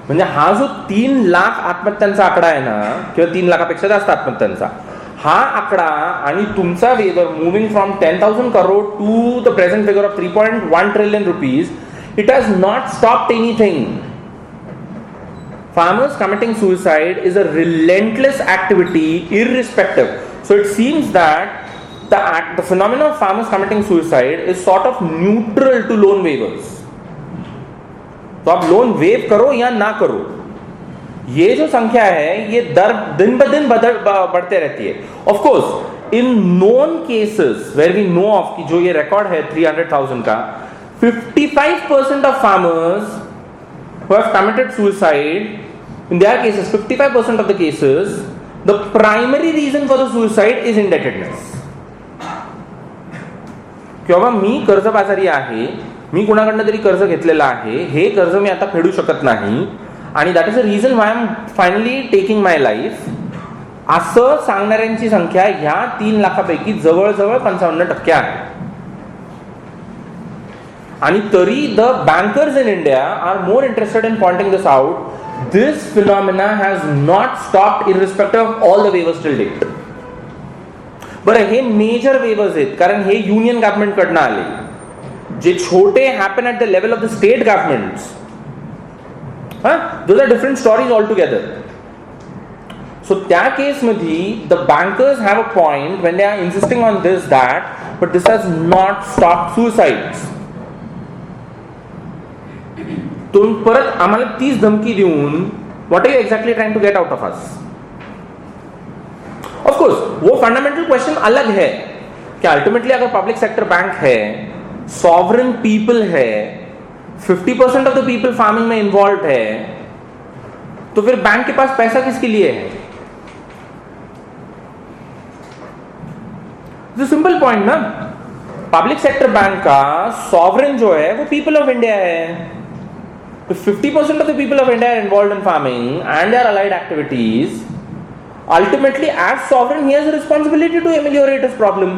म्हणजे हा जो 3 लाख आत्महत्यांचा आकडा आहे ना, किंवा 3 लाखापेक्षा जास्त आत्महत्यांचा हा आकडा आणि तुमचा waiver moving from 10,000 crore to the present figure of 3.1 trillion rupees, it has not stopped anything. Farmers committing suicide is a relentless activity irrespective. So it seems that the phenomenon of farmers committing suicide is sort of neutral to loan waivers. तो आप loan wave करो या ना करो, ये जो संख्या है ये दिन ब दिन बढ़ते रहती है. Of course, in known cases where we know of कि जो ये record है 300,000 का, 55% of farmers who have committed suicide, in their cases 55% of the cases, the primary reason for the suicide is indebtedness. किंवा मी कर्जबाजारी आहे, मी कोणाकडनं तरी कर्ज घेतलेलं आहे, हे कर्ज मी आता फेडू शकत नाही आणि that is a reason why I am finally taking my life, असं सांगणाऱ्यांची संख्या ह्या 3 लाखापैकी जवळजवळ 55% आहे. आणि तरी the bankers in India are more interested in pointing this out. This phenomena has not stopped irrespective of all the waivers till date. बरं, हे मेजर वेवर्स आहेत कारण हे युनियन गव्हर्नमेंट कडनं आले. जे छोटे happen at the level of the state governments, those are different stories all together. So त्या केसमध्ये the bankers have a point when they are insisting on this that but this has not stop suicides. तुम्ही परत आम्हाला तीच धमकी देऊन what are you exactly trying to get out of us. Of course वो fundamental question अलग है कि अल्टीमेटली अगर पब्लिक सेक्टर बैंक है, सॉवरेन पीपल है, 50% ऑफ द पीपल फार्मिंग में इन्वॉल्व है, तो फिर बैंक के पास पैसा किसके लिए है? सिंपल पॉइंट ना, पब्लिक सेक्टर बैंक का सॉवरेन जो है वो पीपल ऑफ इंडिया है. तो 50% of the people of India are involved in farming and their allied activities. Ultimately, as sovereign, he has a responsibility to ameliorate his problem.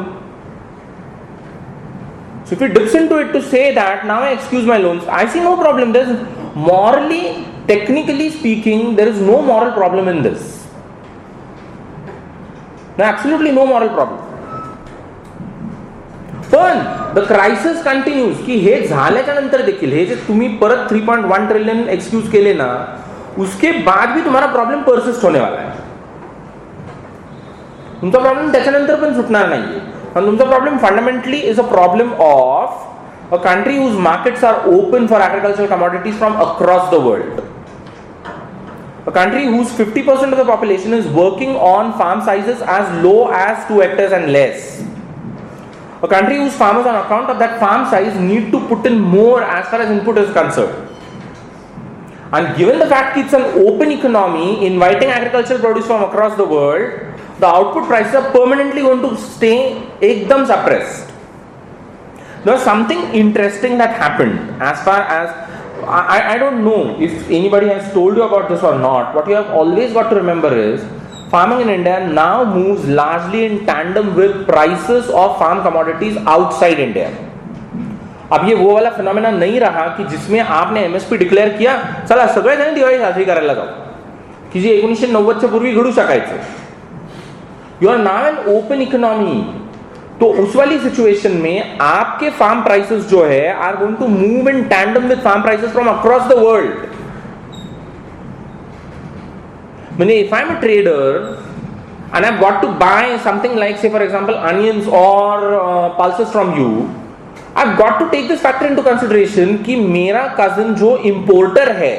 So if he dips into it to say that now I excuse my loans, I see no problem. There's morally, technically speaking, there is no moral problem in this. No, absolutely no moral problem. पण the crisis continues की हे झाल्याच्या नंतर देखील हे जे तुम्ही परत 3.1 trillion excuse केले ना, उसके बाद भी तुम्हारा प्रॉब्लम परसिस्ट होने वाला है. तुमचा प्रॉब्लेम त्याच्यानंतर पण सुटणार नाहीये. आणि तुमचा problem fundamentally is a problem of a country whose markets are open for agricultural commodities from across the world. A country whose 50% of the population is working on farm sizes as low as 2 hectares and less. A country whose farmers on account of that farm size need to put in more as far as input is concerned. And given the fact it's an open economy inviting agricultural produce from across the world, the output prices are permanently going to stay ekdam suppressed. There was something interesting that happened as far as I don't know if anybody has told you about this or not. What you have always got to remember is farming in India now moves largely in tandem with prices of farm commodities outside India. अब ये वो वाला phenomena नहीं रहा कि जिसमें आपने MSP declare किया, चला सगळेजण दिवाळी साजरी करायला जाऊ, की जे 1990च्या पूर्वी घडू शकायचं. You are now an open economy. तो उस वाली सिचुएशन में आपके फार्म प्राइसेस जो है are going to move in tandem with farm prices from across the world. When if I'm a trader and I've got to buy something like, say for example, onions or pulses from you, I've got to take this factor into consideration कि मेरा cousin जो importer है,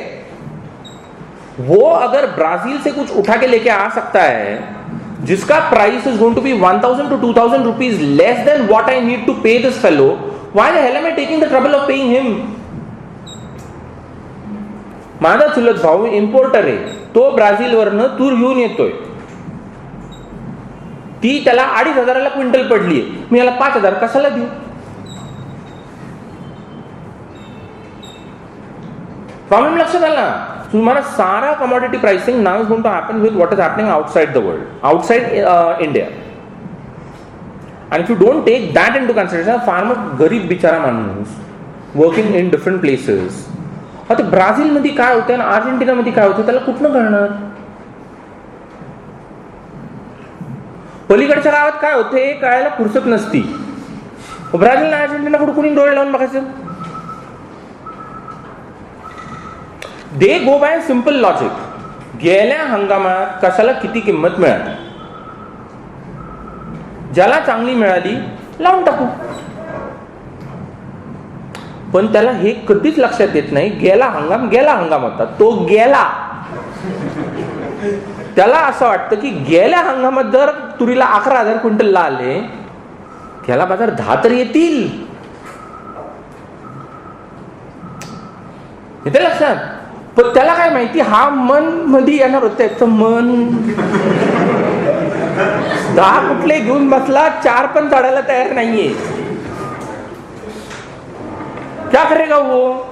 वो अगर Brazil से कुछ उठा के लेके आ सकता है, जिसका price is going to be 1,000 to 2,000 rupees less than what I need to pay this fellow, why the hell am I taking the trouble of paying him? माझा चुलत भाऊ इम्पोर्टर आहे, तो ब्राझील वरनं तूर घेऊन येतोय, ती त्याला 2,500 क्विंटल पडलीये, मी याला 5,000 कशाला देऊ? प्रॉब्लेम लक्षात आला. तुम्हारा सारा commodity pricing now is going to happen with what is happening outside the world, outside India. And if you don't take that into consideration, farmer गरीब बिचारा माणूस वर्किंग इन डिफरंट प्लेसेस. आता ब्राझील मध्ये काय होतं आणि अर्जेंटिना मध्ये काय होतं त्याला कुठनं कळणार? पलीकडच्या गावात काय होते कळायला फुरसत नसती. ब्राझील आणि अर्जेंटिना कुठे कुणी डोळे लावून बघायचं? दे गो बाय सिंपल लॉजिक. गेल्या हंगामात कशाला किती किंमत मिळाली, ज्याला चांगली मिळाली लावून टाकू. पण त्याला हे कधीच लक्षात येत नाही गेला हंगाम होता, तो गेला. त्याला असं वाटतं की गेल्या हंगामात जर तुरीला 11,000 क्विंटल आले, त्याला बाजार 10 तर येतील. येते लक्षात? पण त्याला काय माहिती, हा मन मध्ये येणार होत, त्याचं मन 10 कुठले घेऊन बसला, 4 पण चढायला तयार नाहीये. क्या करेगा वो?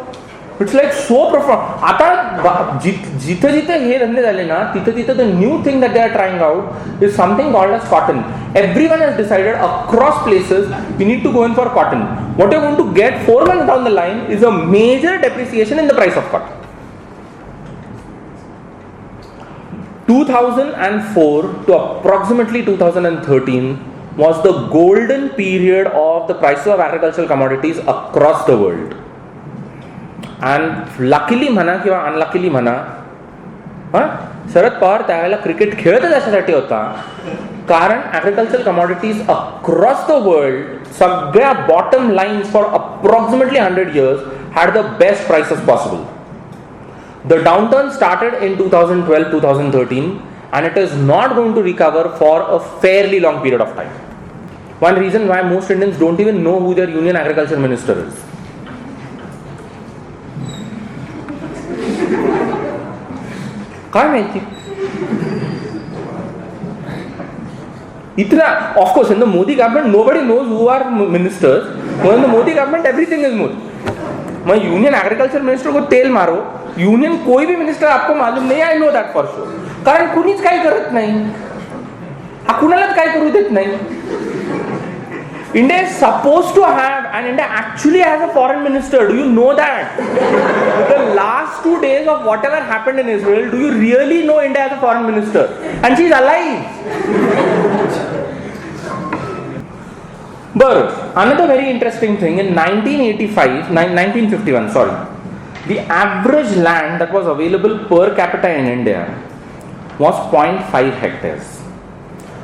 It's like so profound. आता जिथं जिथं हे धंदे झाले ना, तिथं तिथं the new thing that they are trying out is something called as cotton. Everyone has decided across places we need to go in for cotton. What you're going to get 4 months down the line is a major depreciation in the price of cotton. 2004 to approximately 2013 was the golden period of the prices of agricultural commodities across the world. And luckily म्हणा किंवा unluckily म्हणा, शरद पवार त्यावेळेला cricket खेळतच अशासाठी होता, कारण agriculture commodities across the world सगळ्या bottom lines for approximately 100 years had the best prices possible. The downturn started in 2012-2013 and it is not going to recover for a fairly long period of time. One reason why most Indians don't even know who their union agriculture minister is. काय माहिती? इतना, of course, in the Modi government nobody knows who are ministers. But in the Modi government everything is Modi. मैं union agriculture minister को तेल मारो, union कोई भी minister आपको मालूम नहीं, I know that for sure. कारण कुणीच काही करत नाही, हा कुणालाच काय करू देत नाही. India is supposed to have, and India actually has a foreign minister. Do you know that? The last 2 days of whatever happened in Israel, do you really know India has a foreign minister? And she's alive. But another very interesting thing, in 1951, the average land that was available per capita in India was 0.5 hectares.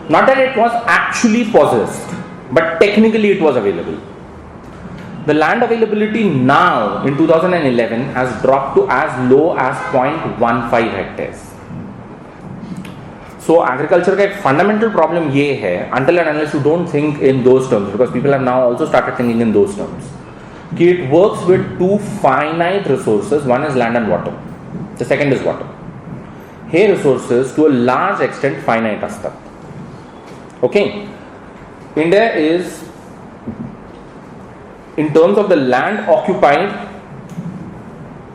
Not that it was actually possessed, but technically it was available. The land availability now in 2011 has dropped to as low as 0.15 hectares. So agriculture का एक fundamental problem ये है, until and unless you don't think in those terms, because people have now also started thinking in those terms, कि it works with 2 finite resources. One is land and water. The second is water. Hey resources to a large extent finite असतात. Okay. India is, in terms of the land occupied,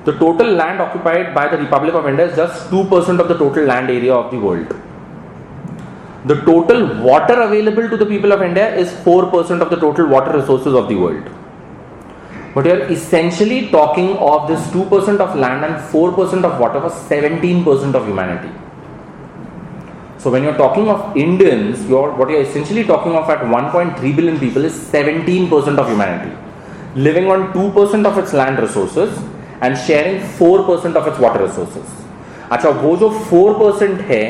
the total land occupied by the Republic of India is just 2% of the total land area of the world. The total water available to the people of India is 4% of the total water resources of the world. But you are essentially talking of this 2% of land and 4% of water for 17% of humanity. So when you're talking of Indians, what you're essentially talking of at 1.3 billion people is 17% of humanity, living on 2% of its land resources and sharing 4% of its water resources. अच्छा, वो जो 4% है,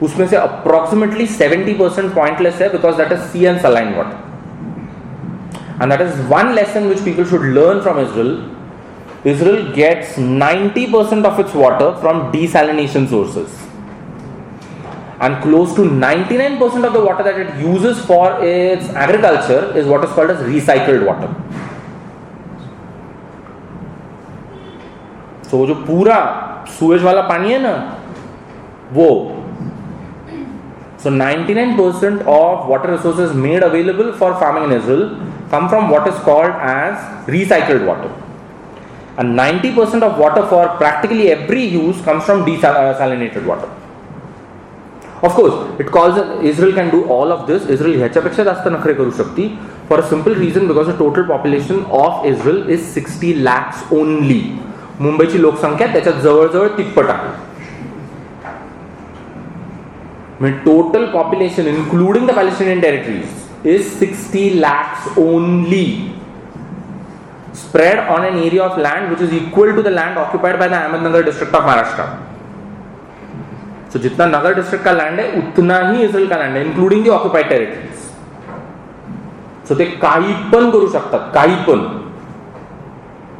उसमें से approximately 70% pointless है, because that is sea and saline water. And that is one lesson which people should learn from Israel. Israel gets 90% of its water from desalination sources. And close to 99% of the water that it uses for its agriculture is what is called as recycled water. So जो पूरा sewage वाला पानी है ना, वो, so 99% of water resources made available for farming in Israel come from what is called as recycled water. And 90% of water for practically every use comes from desalinated water. Of course, it calls Israel can do all of this. Israel ह्याच्यापेक्षा जास्त नखरे करू शकती, for a simple reason, because the total population of Israel is 60 lakhs only. मुंबईची लोकसंख्या त्याच्यात जवळजवळ तिप्पट आहे. म्हणजे total population including the Palestinian territories is 60 lakhs only, spread on an area of land which is equal to the land occupied by the Ahmednagar district of Maharashtra. So जितना नगर district का land है उतना ही इस्रायल का land है, including the occupied territories. So ते काही पण करू शकतात, काही पण.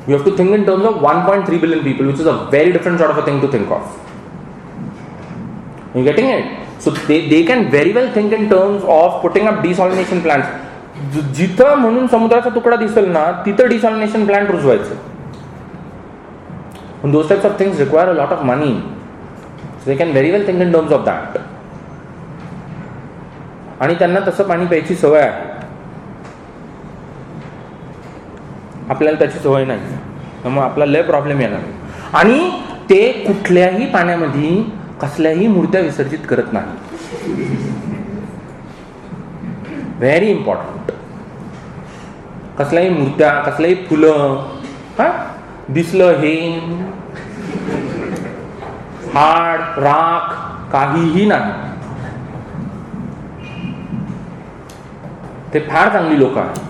You have to think in terms of 1.3 billion people, which is a very different sort of a thing to think of. You getting it? So they can very well think in terms of putting up desalination plants. जिथं म्हणून समुद्राचा तुकडा दिसेल ना तिथं desalination plant रुजवायचं. And those types of things require a lot of money. So they can very well think in terms of that. आणि त्यांना तसं पाणी प्यायची सवय आहे. आपल्याला त्याची सवय नाही, त्यामुळे आपला लय प्रॉब्लेम येणार. आणि ते कुठल्याही पाण्यामध्ये कसल्याही मूर्त्या विसर्जित करत नाही. Very important. कसल्याही मूर्त्या, कसल्याही फुलं, दिसलं हे हाड राख काहीही नाही. ते फार चांगली लोक आहेत.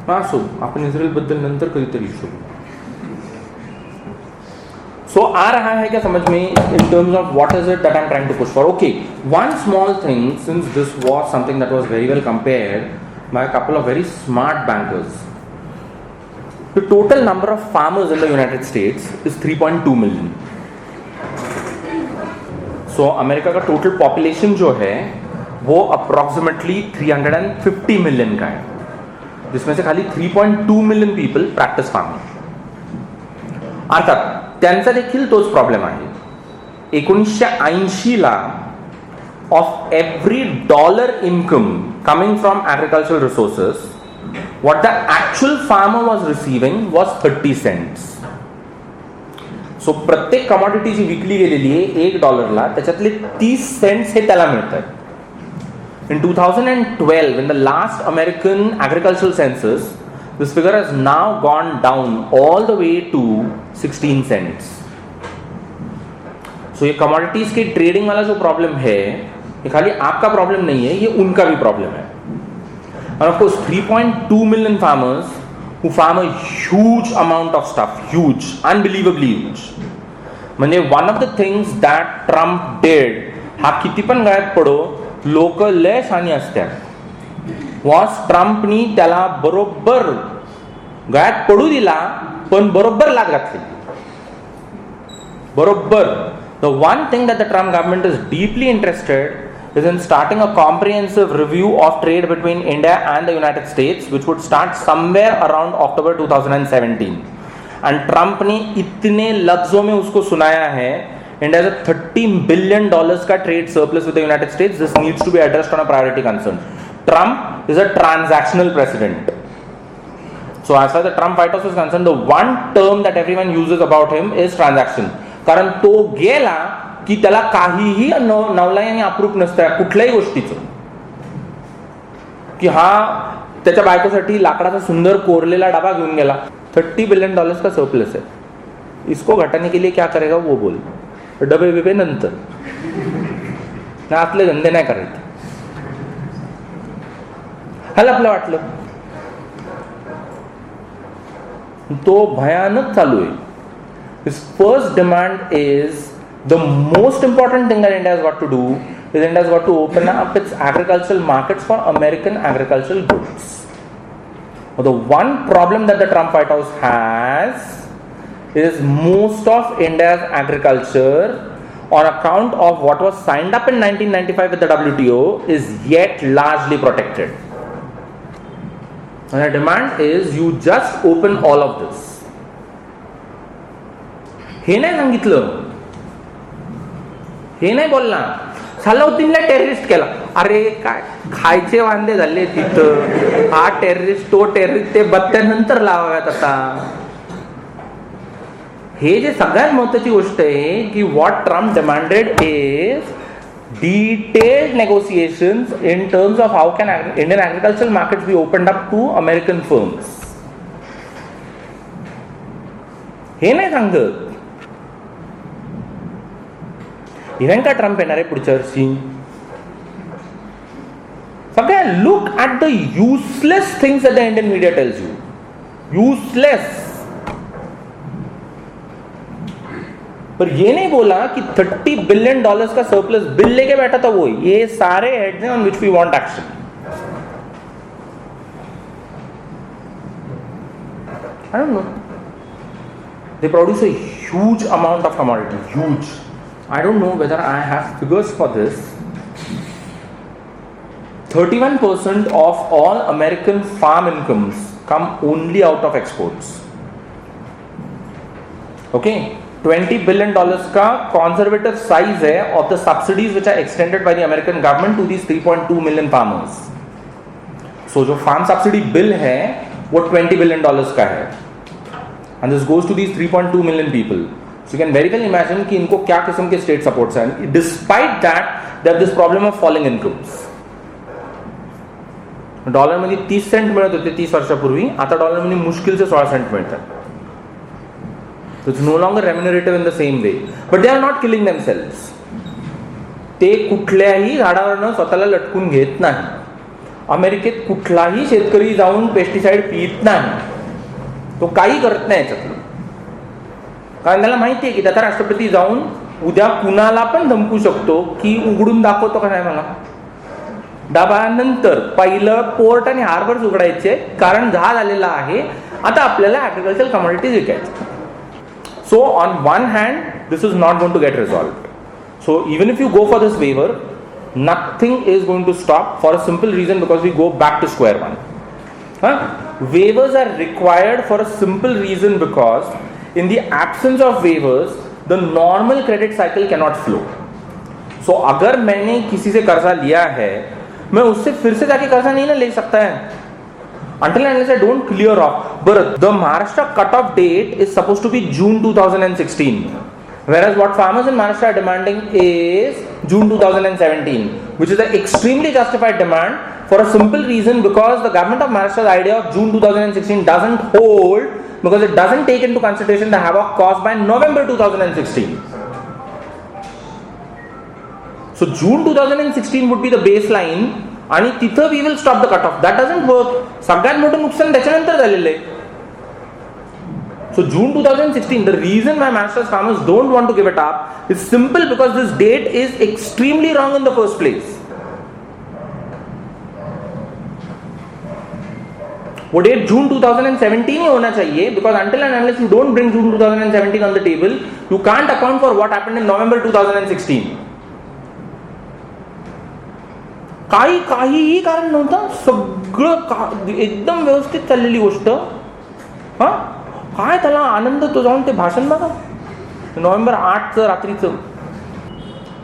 असो, आपण इस्रायल बद्दल नंतर कधीतरी शोधू. सो आ रहा है क्या समझ में in terms of what is it that I'm trying to push for? Okay, one small thing, since this was something that was very well compared by a couple of very smart bankers. The total number of farmers in the United States is 3.2 million. So America का total population जो है वो approximately 350 million का है, जिसमें से खाली 3.2 million people practice farming. अर्थात त्यांचा देखील तोच प्रॉब्लेम आहे. 1980 ला of every dollar income coming from agricultural resources what the actual farmer was receiving was 30 cents. सो प्रत्येक कमॉडिटी जी विकली गेलेली आहे $1 त्याच्यातले 30 cents हे त्याला मिळत आहेत. In 2012, in the last American agricultural census, this figure has now gone down all the way to 16 cents. So ये commodities के trading वाला जो problem है, ये खाली आपका problem नहीं है, ये उनका भी problem है. And of course, 3.2 million farmers who farm a huge amount of stuff, huge, unbelievably huge. म्हणजे one of the things that Trump did, हा किती पण गळ्यात पडो, लोक लय शानी असतात. वॉस ट्रम्पनी त्याला बरोबर गळ्यात पडू दिला, पण बरोबर लाग घातली. बरोबर. The one thing that the Trump government is deeply interested is in starting a comprehensive review of trade between India and the United states which would start somewhere around October 2017. And Trump ने इतने लफ्जों में उसको सुनाया है, India has a $30 billion का trade surplus with the United States. This needs to be addressed on a priority concern. Trump is a transactional president. So as far as the Trump White House is concerned, the one term that everyone uses about him is transaction. कारण तो गेला की त्याला काहीही नवलायाने अप्रूप नसतं कुठल्याही गोष्टीचं, की हा त्याच्या बायकोसाठी लाकडाचा सुंदर कोरलेला डबा घेऊन गेला. $30 billion का सरप्लस है. इसको घटाने के लिए क्या करेगा वो बोल. डबे बिबे नंतर ना, आपले धंदे नाही करायचे. ह्याला आपलं वाटलं तो भयानक चालू आहे. His first demand is the most important thing that India has got to do is India has got to open up its agricultural markets for American agricultural goods. Now, the one problem that the Trump White House has is most of India's agriculture, on account of what was signed up in 1995 with the WTO, is yet largely protected. And the demand is you just open all of this. हे नाही सांगितलं, हे नाही बोलला. सलाउद्दीनला terrorist केला. अरे काय खायचे वांदे झाले तिथं. हा टेररिस्ट तो टेररिस्ट, ते बत्त्यानंतर लावाव्यात आता. हे जे सगळ्यात महत्त्वाची गोष्ट आहे की what Trump demanded is detailed negotiations in terms of how can Indian agricultural markets be opened up to American firms. हे नाही सांगत. इव्हेंका ट्रम्प येणार आहे पुढच्या वर्षी. सगळ्या look at the useless things that the Indian media tells you. Useless. पर ये नहीं बोला कि $30 billion का सरप्लस बिल लेके बैठा था वो. ये सारे हेड्स हैं on which we want action. I don't know. They produce a huge amount of commodity, huge. I don't know whether I have figures for this. 31% of all American farm incomes come only out of exports. Okay, $20 billion का conservative size है of the subsidies which are extended by the American government to these 3.2 million farmers. So जो farm subsidy bill है वो $20 billion का है, and this goes to these 3.2 million people. So you can very well imagine कि इनको क्या किस्म के state supports हैं. Despite that, they have this problem of falling incomes. Dollar मध्ये 30 सेंट मिळत होते 30 वर्षापूर्वी, आता डॉलर मध्ये मुश्किल से 16 सेंट मिळतात. So it's no longer remunerative in the same way, but they are not killing themselves. ते कुठल्याही झाडावरनं स्वतःला लटकून घेत नाही. अमेरिकेत कुठलाही शेतकरी जाऊन पेस्टिसाइड पीत नाही, तो काही करत नाही याच्यातलं, कारण त्याला माहिती आहे की त्याचा राष्ट्रपती जाऊन उद्या कुणाला पण धमकू शकतो की उघडून दाखवतो का नाही मला. डबानंतर पहिलं पोर्ट आणि हार्बर्स उघडायचे, कारण जहाज आलेला आहे, आता आपल्याला ॲग्रिकल्चर कमोडिटीज विकायचे. So on one hand, this is not going to get resolved. So even if you go for this waiver, nothing is going to stop, for a simple reason, because we go back to square one. Waivers are required for a simple reason, because in the absence of waivers, the normal credit cycle cannot flow. So अगर मैंने किसी से कर्जा लिया है, मैं उससे फिर से जाके कर्जा नहीं ना ले सकता है, until and unless I don't clear off. But the Maharashtra cut-off date is supposed to be June 2016, whereas what farmers in Maharashtra are demanding is June 2017, which is an extremely justified demand, for a simple reason, because the government of Maharashtra's idea of June 2016 doesn't hold, because it doesn't take into consideration the havoc caused by November 2016. So June 2016 would be the baseline, आणि तिथं we will stop the cut off. That doesn't work. सगळ्यात मोठं नुकसान त्याच्यानंतर झालेलं आहे. So June 2016, the reason my Maharashtra farmers don't want to give it up is simple, because this date is extremely wrong in the first place. वो date June 2017 ही होना चाहिए, because until and unless you don't bring June 2017 on the table, you can't account for what happened in नवंबर 2016. काहीही कारण नव्हतं, सगळं एकदम व्यवस्थित चाललेली गोष्ट. काय त्याला आनंद, तो जाऊन ते भाषण बघा नोव्हेंबर 8चं रात्रीचं.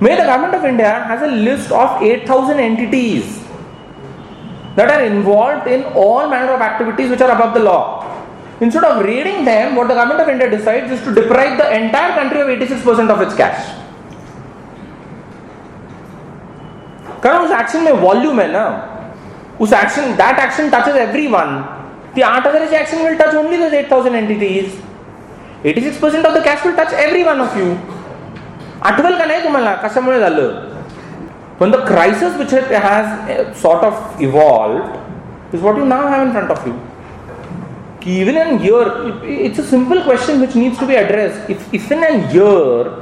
मे the government of India has a list of 8,000 entities that are involved in all manner of activities which are above the law. Instead of raiding them, what the government of India decides is to deprive the entire country of 86% of its cash. कारण उस action में volume है ना, उस action, that action touches everyone. ती 8,000ची action will touch only those 8,000 entities. 86% of the cash will touch every one of you. आठवल का नाही तुम्हाला कशामुळे झालं? When the crisis which it has sort of evolved is what you now have in front of you. Even in year, it's a simple question which needs to be addressed. If in a year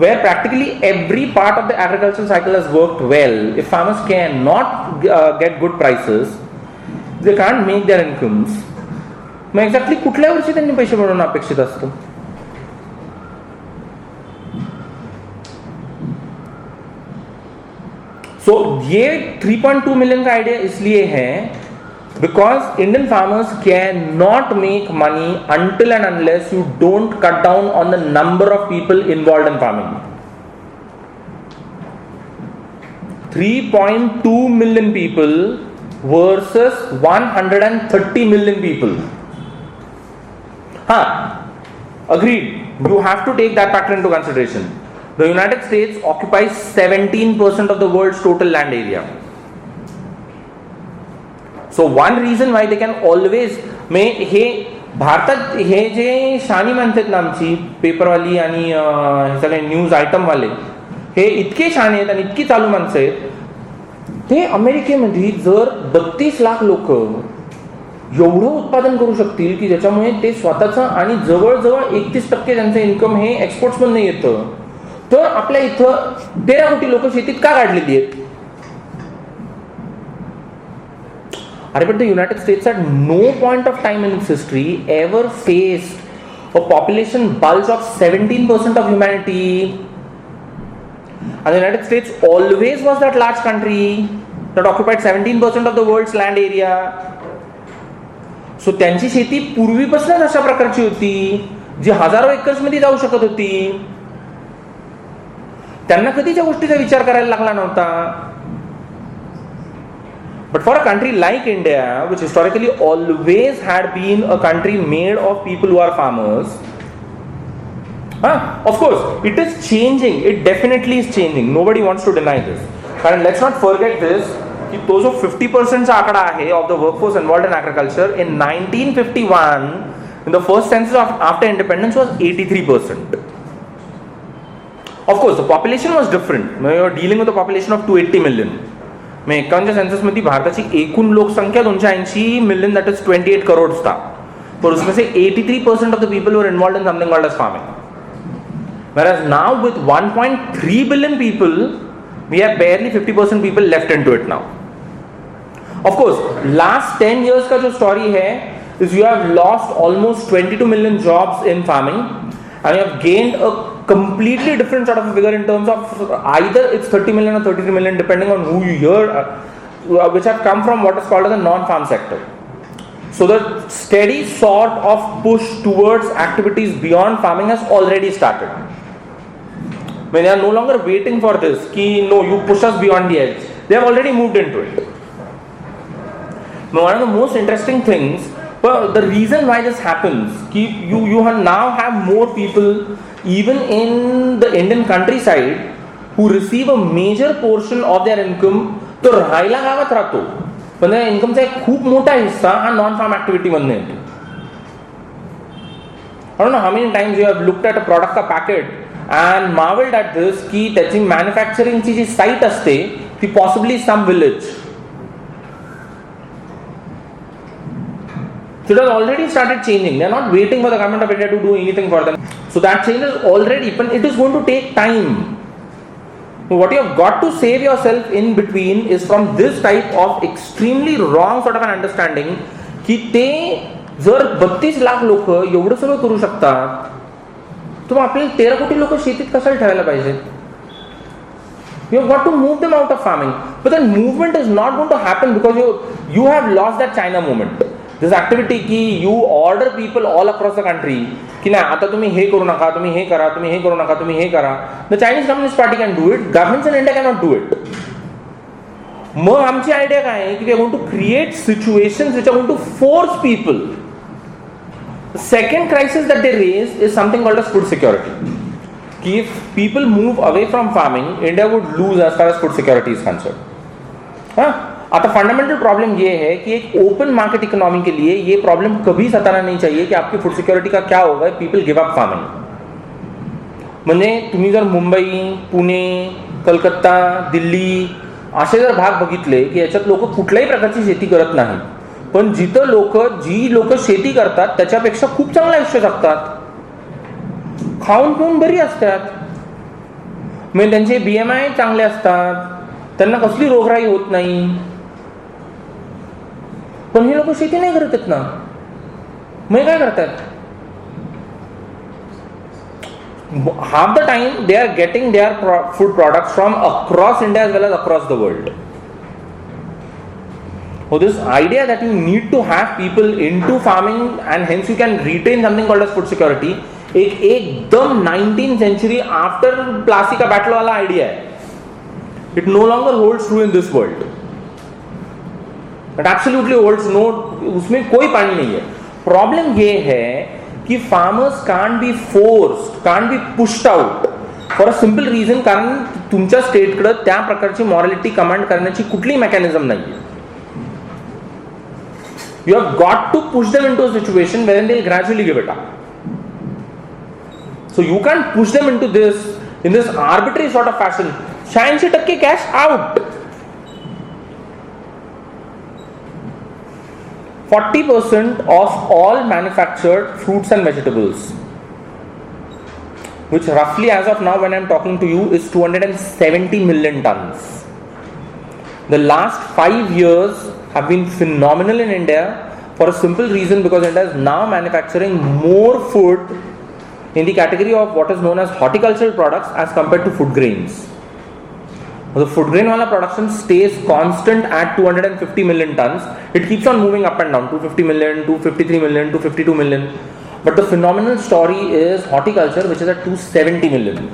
where practically every part of the agricultural cycle has worked well, if farmers cannot get good prices, they can't make their incomes, mug exactly कुठल्या वर्षी त्यांनी पैसे मिळवणं अपेक्षित असतं? So ये 3.2 million का idea इसलिए है because Indian farmers cannot make money until and unless you don't cut down on the number of people involved in farming. 3.2 million people versus 130 million people. Agreed. You have to take that factor into consideration. The United States occupies 17% of the world's total land area. So one reason why they can always हे भारतात हे जे शानी म्हणतात ना आमची पेपरवाली आणि हे सगळे news item वाले, हे इतके शाने आहेत आणि इतकी चालू माणसं आहेत, ते अमेरिकेमध्ये जर 32 लाख लोक एवढं उत्पादन करू शकतील की ज्याच्यामुळे ते स्वतःचं आणि जवळजवळ 31% त्यांचं इन्कम हे एक्सपोर्ट्स मधून येतं, तर आपल्या इथं 13 कोटी लोक शेतीत का काढलेली आहेत? अरे but the United States at no point of time in its history ever faced a population bulge of 17% of humanity. And the United States always was that large country that occupied 17% of the world's land area. So त्यांची शेती पूर्वीपासूनच अशा प्रकारची होती जी हजारो acres मध्ये जाऊ शकत होती. त्यांना कधी त्या गोष्टीचा विचार करायला लागला नव्हता. But for a country like India, which historically always had been a country made of people who are farmers, of course, it is changing. It definitely is changing. Nobody wants to deny this. And let's not forget this, कि तो जो 50% चा आकडा आहे of the workforce involved in agriculture in 1951, in the first census after independence, was 83%. Of course, the population was different. We were dealing with a population of 280 million. मैं 51 census मध्ये भारताची एकूण लोकसंख्या 280 मिलियन, दैट इज 28 करोड़ था. पर उसमें से 83% of the people were involved in something called as farming. Whereas now with 1.3 billion people, we have barely 50% people left into it now. Of course, last 10 years का जो story है is you have lost almost 22 million jobs in farming and you have gained a completely different sort of a figure in terms of either it's 30 million or 33 million depending on who you hear, which have come from what is called as a non-farm sector. So the steady sort of push towards activities beyond farming has already started. When they are no longer waiting for this, ki no, you push us beyond the edge. They have already moved into it. Now, one of the most interesting things, but the reason why this happens, ki you now have more people even in the Indian countryside who receive a major portion of their income तो राहायला गावात राहतो, पण त्या इन्कमचा एक खूप मोठा हिस्सा हा नॉन फार्म ऍक्टिव्हिटी मधून येतो. I don't know how many times you have looked at a product का packet and marveled at this की त्याची मॅन्युफॅक्चरिंगची जी साईट असते ती possibly some village. So it has already started changing. They are not waiting for the government of India to do anything for them. So that change is already, but it is going to take time. So what you have got to save yourself in between is from this type of extremely wrong sort of an understanding की ते जर 32 लाख लोक एवढं सगळं करू शकतात तर मग आपल्याला 13 कोटी लोक शेतीत कशाला ठेवायला पाहिजेत? You have got to move them out of farming. But then movement is not going to happen because you have lost that China moment. This activity की you order people all across the country की नाही आता तुम्ही हे करू नका, तुम्ही हे करा, तुम्ही हे करू नका, तुम्ही हे करा. The Chinese Communist Party can do it. Governments in India cannot do it. मग आमची आयडिया काय आहे की we are going to create situations which are going to force people. The second crisis that they raise is something called as food security. कि if people move away from farming, India would lose as far as food security is concerned. हाँ, आता fundamental problem ये है कि एक open market economy के लिए ये प्रॉब्लम कभी सताना नहीं चाहिए की आपकी फूड सिक्युरिटी का क्या होगा, पीपल गिव अप फार्मिंग. म्हणजे तुम्ही जर मुंबई, पुणे, कलकत्ता, दिल्ली असे जर भाग बघितले की याच्यात लोक कुठल्याही प्रकारची शेती करत नाही, पण जिथं जी लोक शेती करतात त्याच्यापेक्षा खूप चांगलं आयुष्य जगतात, खाऊन पिऊन बरी असतात, म्हणजे त्यांचे BMI चांगले असतात, त्यांना कसली रोगराई होत नाही, पण हे लोक शेती नाही करत आहेत ना. मग काय करतात? Half the time they are getting their food products from across India as well as across the world. So this idea that you need to have people into farming and hence you can retain something called as food security, एक एकदम 19th century after Plassey का battle वाला idea है. It no longer holds true in this world. It absolutely holds no, उसमें कोई पानी नहीं है. Problem ये है कि farmers can't be forced, can't be pushed out for a simple reason, कारण तुमच्या स्टेटकडे त्या प्रकारची मॉरॅलिटी कमांड करण्याची कुठली मेकॅनिझम नाहीये. You have got to push them into a situation wherein they'll gradually give it up. So you can't push them into this in this arbitrary sort of fashion. 86% cash out. 40% of all manufactured fruits and vegetables, which roughly as of now when I am talking to you is 270 million tons. The last 5 years have been phenomenal in India for a simple reason, because India is now manufacturing more food in the category of what is known as horticultural products as compared to food grains. The food grain wala production stays constant at 250 million tons. It keeps on moving up and down, 250 million, 253 million, 252 million. But the phenomenal story is horticulture, which is at 270 million.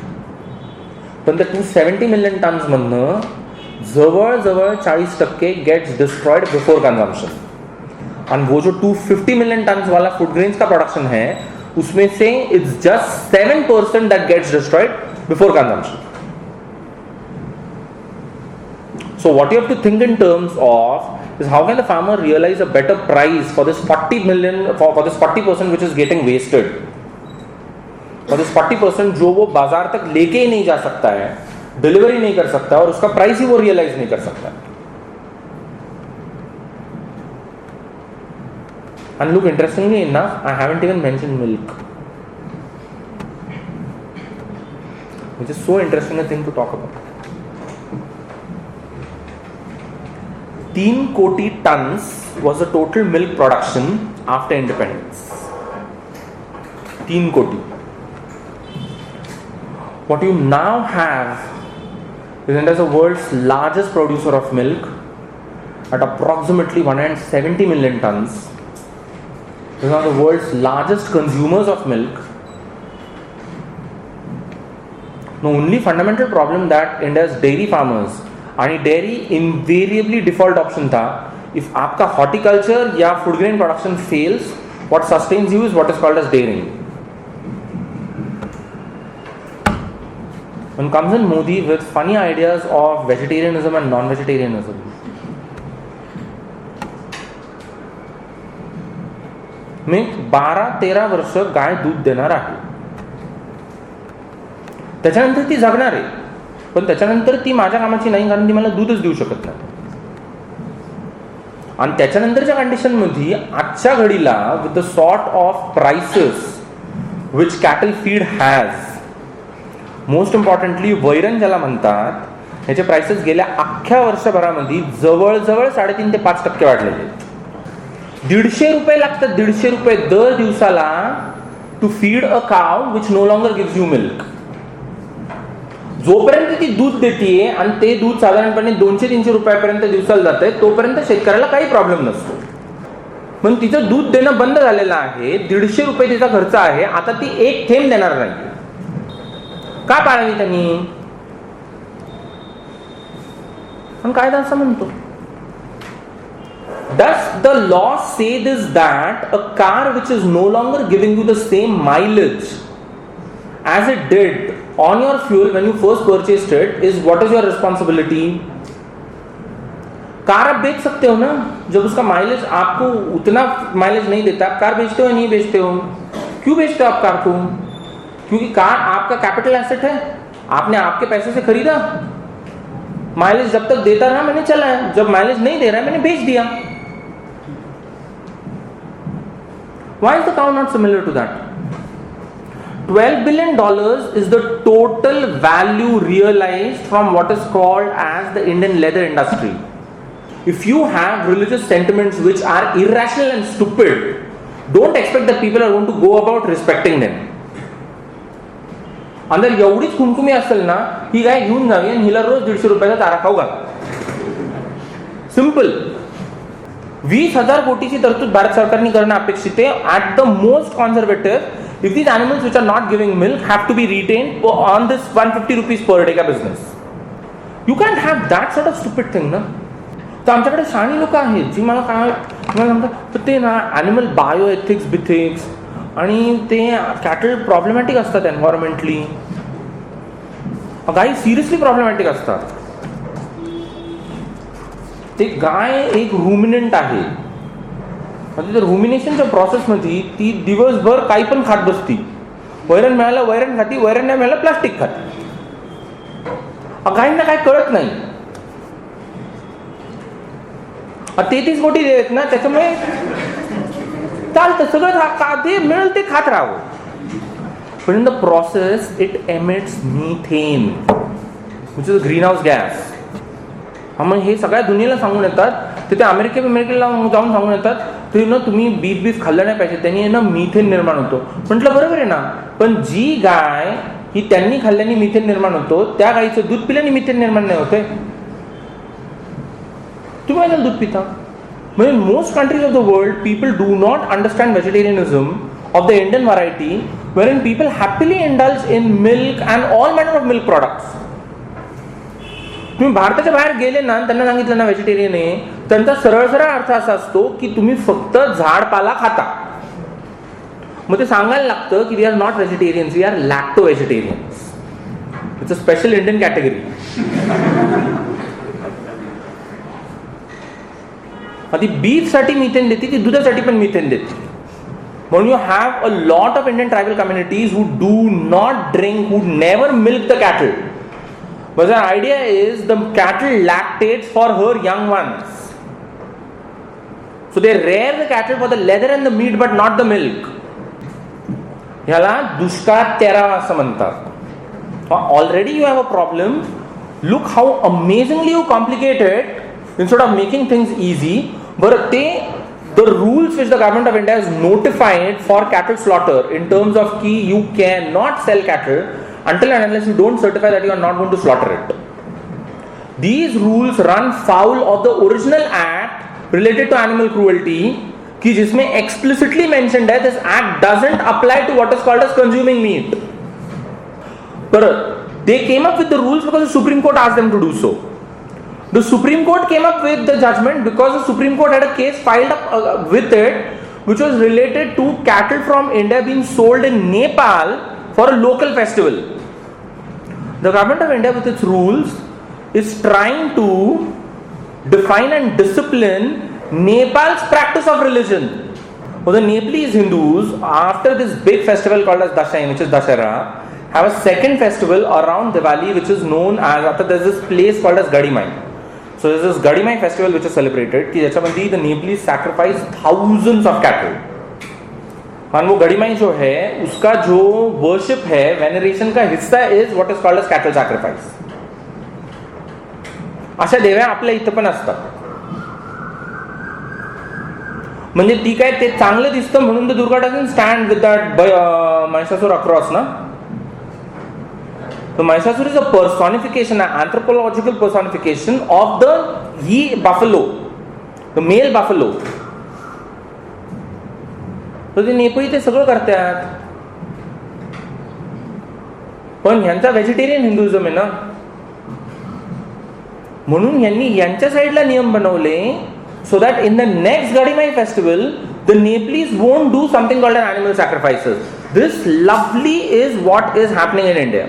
But the 270 million tons madna जवळ 40% gets destroyed before consumption. And वो जो 250 million tons वाला food grains का production है, उसमें से it's just 7% that gets destroyed before consumption. So what you have to think in terms of is how can the farmer realize a better price for this 40 million, for this 40% which is getting wasted, for this 40% जो वो बाजार तक लेके ही नहीं जा सकता है, delivery नहीं कर सकता और उसका प्राइस ही वो रियलाइज नहीं कर सकता. And look, interestingly enough, I haven't even mentioned milk, which is so interesting a thing to talk about. 3 koti tons was the total milk production after independence. 3 koti. What you now have is India is the world's largest producer of milk at approximately 170 million tons. It is now the world's largest consumers of milk. The only fundamental problem that India's dairy farmers आणि dairy invariably default option था. If आपका horticulture या food grain production fails, what sustains you is what is called as dairying. One comes in Modi with funny ideas of vegetarianism and non-vegetarianism. मी 12-13 वर्ष गाय दूध देणार आहे, त्याच्यानंतर ती जगणार आहे, पण त्याच्यानंतर ती माझ्या कामाची नाही, कारण ती मला दूधच देऊ शकत नाही. आणि त्याच्यानंतरच्या कंडिशन मध्ये आजच्या घडीला with the sort of prices which cattle feed has, most importantly वैरण ज्याला म्हणतात, ह्याचे प्राइसेस गेल्या अख्ख्या वर्षभरामध्ये जवळजवळ 3.5 ते 5% वाढलेले आहेत. 150 रुपये लागतात, 150 रुपये दर दिवसाला to feed a cow which no longer gives you milk. जोपर्यंत ती दूध देते आणि ते दूध साधारणपणे 200-300 रुपयापर्यंत दिवसाला जाते, तोपर्यंत शेतकऱ्याला काही प्रॉब्लेम नसतो. पण तिचं दूध देणं बंद झालेलं आहे, 150 रुपये तिचा खर्च आहे, आता ती एक थेंब देणार नाही. का पाळावी त्यांनी? पण कायदा असं म्हणतो. Does the law say this that a car which is no longer giving you the same mileage as it did on your fuel when you first purchased it is what is your responsibility? Car आप बेच सकते हो ना, जब उसका mileage आपको उतना mileage नहीं देता, आप कार बेचते हो या नहीं बेचते हो? क्यों बेचते हो आप कार को? क्योंकि कार आपका कैपिटल एसेट है, आपने आपके पैसे से खरीदा, माइलेज जब तक देता रहा मैंने चलाया, जब माइलेज नहीं दे रहा है मैंने बेच दिया. Why is the cow not similar to that? $12 billion is the total value realized from what is called as the Indian leather industry. If you have religious sentiments which are irrational and stupid, don't expect that people are going to go about respecting them. अंदर एवढीच कुमकुमी असेल ना, ही गाय घेऊन Xavi आणि हिला रोज 150 रुपयाचा चारा खाऊ घाल. सिंपल. 20,000 कोटीची तरतूद भारत सरकारने करणं अपेक्षित आहे. At the most conservative, if these animals which are not giving milk have to be retained on this 150 rupees per day का business, you can't have that sort of stupid thing ना. तर आमच्याकडे शहाणी लोक आहेत जी मला म्हणतात ते ना ॲनिमल बायो एथिक्स बिथिक्स आणि ते कॅटल प्रॉब्लेमॅटिक असतात एन्व्हायरमेंटली. गाई सिरियसली प्रॉब्लेमॅटिक असतात. ते गाय एक रुमिनंट आहे. म्हणजे रुमिनेशनच्या प्रोसेसमध्ये ती दिवसभर काही पण खात बसती. वैरण मिळालं वैरण खाती, वैरण नाही मिळालं प्लास्टिक खाती. गायींना काय कळत नाही. 33 कोटी देत ना, त्याच्यामुळे चालतं सगळं ते मिळेल ते खात राहावं. पण in the process it emits methane which is greenhouse gas. मग हे सगळ्या दुनियेला सांगून येतात, तिथे अमेरिकेला जाऊन सांगून येतात ते ना तुम्ही बीफ खाल्लं नाही पाहिजे, त्यांनी ना मिथेन निर्माण होतो. म्हटलं बरोबर आहे ना, पण जी गाय की त्यांनी खाल्ल्याने मिथेन निर्माण होतो, त्या गाईचं दूध पिल्याने मिथेन निर्माण नाही होते. तुम्ही काय दूध पिता? म्हणजे most countries of the world people do not understand vegetarianism of the Indian variety, wherein people happily indulge in milk and all manner of milk products. तुम्ही भारताच्या बाहेर गेले ना, त्यांना सांगितलं ना व्हेजिटेरियन आहे, त्यांचा सरळ सरळ अर्थ असा असतो की तुम्ही फक्त झाडपाला खाता. मग ते सांगायला लागतं की we are not vegetarians, we are lacto vegetarians. It's a special Indian category. आधी बीफ साठी मिथेन देते, ती दुधासाठी पण मिथेन देते. When you have a lot of Indian tribal communities who do not drink, who never milk the cattle, but the idea is the cattle lactates for her young ones, so they rear the cattle for the leather and the meat but not the milk. ह्याला दुष्काळ तेरावा असं म्हणतात. Already you have a problem. Look how amazingly you complicate it instead of making things easy. But the rules which the government of India has notified for cattle slaughter in terms of ki you cannot sell cattle until and unless you don't certify that you are not going to slaughter it. These rules run foul of the original act related to animal cruelty ki jisme explicitly mentioned that this act doesn't apply to what is called as consuming meat. But they came up with the rules because the Supreme Court asked them to do so. The Supreme Court came up with the judgment because the Supreme Court had a case filed up with it which was related to cattle from India being sold in Nepal for a local festival. The government of India with its rules is trying to define and discipline Nepal's practice of religion. Well, the Nepalese Hindus, after this big festival called as Dashain, which is Dashera, have a second festival around Diwali which is known as, after there's this place called as Gadimai. So there's this Gadimai festival which is celebrated कि ज्याच्यामध्ये the Nepalese sacrifice thousands of cattle. और वो Gadimai जो है उसका जो worship है, veneration का हिस्सा is what is called as cattle sacrifice. अशा देव्या आपल्या इथं पण असतात. म्हणजे ती काय ते चांगलं दिसतं म्हणून तर Durga doesn't stand with that Mahishasur across ना. So Mahishasur is a personification, an anthropological personification of the buffalo, the male buffalo. So ते नेपाळी ते सगळं करतात. पण ह्यांचा व्हेजिटेरियन हिंदुइझम आहे ना, म्हणून यांनी यांच्या साईडला नियम बनवले so that in the next Gadimai festival the Nepalese won't do something called an animal sacrifices. This lovely is what is happening in India.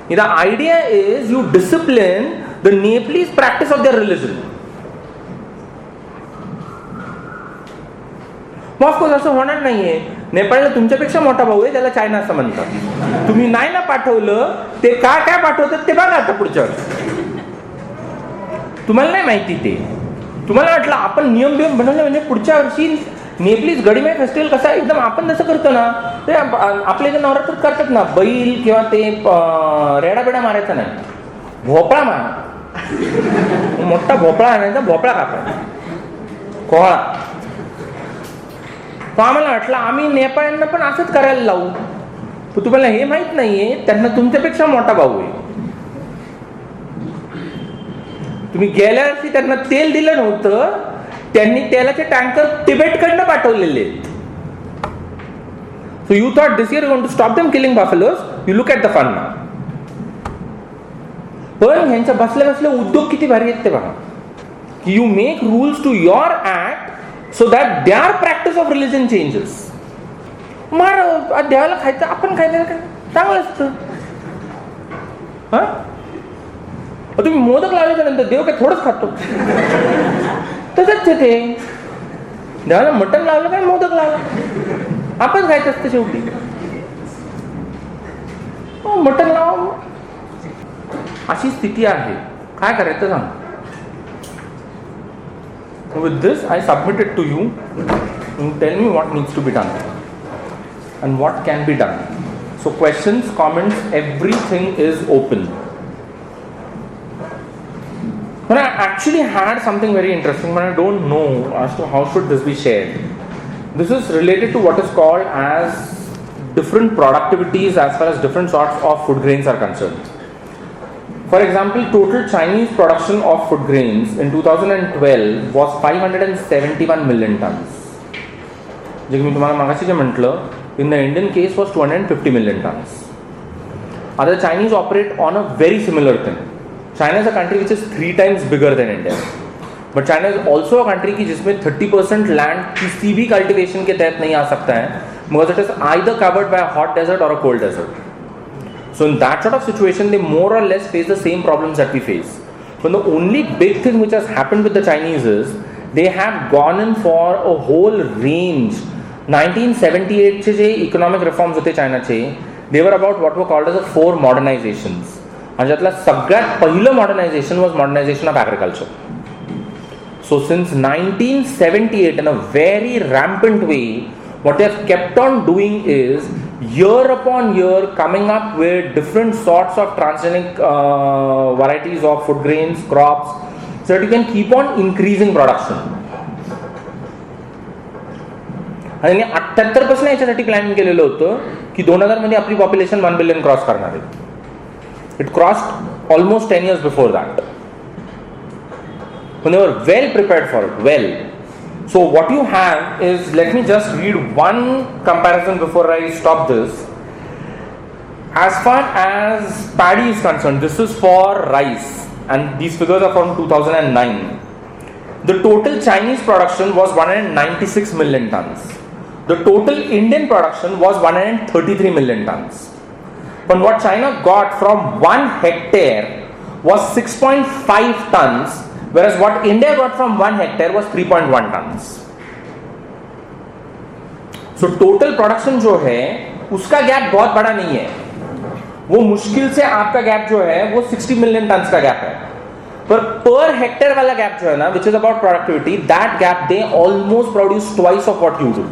The idea is you discipline the Nepalese practice of their religion. Of course असं होणार नाहीये. नेपाळला तुमच्यापेक्षा मोठा भाऊ आहे, त्याला China असं म्हणतात. तुम्ही नाही ना पाठवलं, ते काय पाठवतात ते बघा आता पुढच्या वर्षी. तुम्हाला नाही माहिती ते. तुम्हाला वाटलं आपण नियम बनवले म्हणजे पुढच्या वर्षी नेपलीज गडिमाई फेस्टिवल कसा एकदम आपण जसं करतो ना, ते आपले जे नवरात्र करतात ना, बैल किंवा ते रेडाबेडा मारायचा नाही, भोपळा मार, मोठा भोपळा आणायचा, भोपळा कापायचा, कोहळा. तो आम्हाला वाटलं आम्ही नेपाळ्यांना पण असंच करायला लावू. तुम्हाला हे माहित नाहीये त्यांना तुमच्यापेक्षा मोठा भाऊ आहे. तुम्ही गेल्या वर्षी त्यांना तेल दिलं नव्हतं, त्यांनी तेलाचे टँकर तिबेटकडनं पाठवलेले. So you thought this year you want to stop them killing buffaloes? You look at the fun now. पण ह्यांच्या बसल्या बसल्या उद्योग किती भारी आहेत ते बघा. You make rules to your act so that their practice of religion changes. मार देवाला खायचं, आपण खायचं काय चांगलं असतं. हा, तुम्ही मोदक लावल्याच्या नंतर देव काय थोडंच खातो, तसंच ते देवाला मटण लावलं काय मोदक लावला, आपण खायचं असतं शेवटी. मटण लावा, अशी स्थिती आहे. काय करायचं सांग. With this I submit it to you. You tell me what needs to be done and what can be done. So questions, comments, everything is open. But I actually had something very interesting, but I don't know as to how should this be shared. This is related to what is called as different productivities as far as different sorts of food grains are concerned. For example, total Chinese production of food grains in 2012 was 571 million tons. जे मी तुम्हाला मागाशी जे म्हटलं, in the Indian case was 250 million tons. Other Chinese operate on a very similar thing. China is a country which is 3 times bigger than India. But China is also a country की जिसमें 30% land किसी भी cultivation के तहत नहीं आ सकता है, because it is either covered by a hot desert or a cold desert. So in that sort of situation, they more or less face the same problems that we face. But the only big thing which has happened with the Chinese is they have gone in for a whole range. 1978 चे जे economic reforms होते China चे, they were about what were called as the 4 modernizations. आणि त्यातला सगळ्यात पहिलं modernization was modernization of agriculture. So since 1978, in a very rampant way, what they have kept on doing is year upon year coming up with different sorts of transgenic varieties of food grains, crops, so that you can keep on increasing production. आणि 78% याच्यासाठी planning केलेलं होतं की 2000 मध्ये आपली population 1 billion cross करणार आहे. It crossed almost 10 years before that. When they were well prepared for it, well. So what you have is, let me just read one comparison before I stop this. As far as paddy is concerned, this is for rice, and these figures are from 2009. The total Chinese production was 196 million tons. The total Indian production was 133 million tons. But what China got from 1 hectare was 6.5 tons, whereas what India got from 1 hectare was 3.1 tons. So total production जो है उसका gap बहुत बड़ा नहीं है. वो मुश्किल से आपका गैप जो है वो 60 million tons का गैप है. पर per hectare वाला गैप जो है ना, which is about productivity, that gap they almost produce twice of what you do.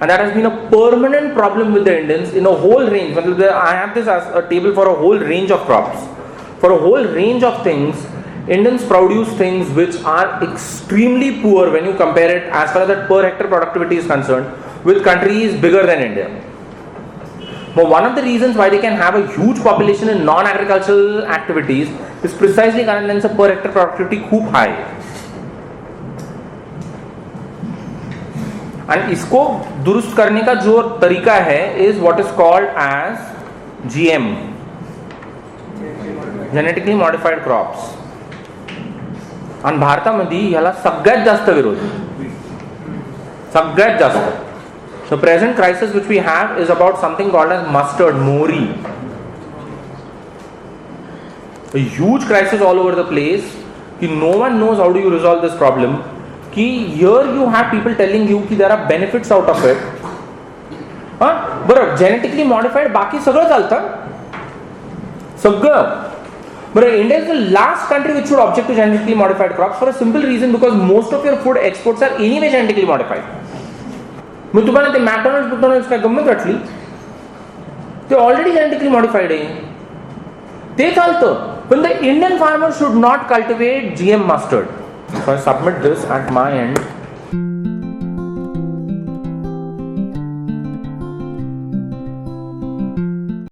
And that has been a permanent problem with the Indians in a whole range. I have this as a table for a whole range of crops. For a whole range of things, Indians produce things which are extremely poor when you compare it as far as that per hectare productivity is concerned with countries bigger than India. But one of the reasons why they can have a huge population in non-agricultural activities is precisely कारण त्यांचं per hectare productivity खूप high है. And इसको दुरुस्त करने का जो तरीका है is what is called as GM, genetically modified crops. आणि भारतामध्ये ह्याला सगळ्यात जास्त विरोध, सगळ्यात जास्त. The present crisis which we have is about something called as mustard, mori. A huge crisis all over the place. कि no one knows how do you resolve this problem. कि here you have people telling you कि there are benefits out of it. हाँ बरं, genetically modified बाकी सगळं चालतं, सगळं. But India is the last country which should object to genetically modified crops for a simple reason, because most of your food exports are anyway genetically modified. मग तुम्हाला ते McDonald's काय गंमत वाटली? ते ऑलरेडी genetically modified आहे, ते चालतं. But the Indian farmer should not cultivate GM mustard. So I submit this at my end.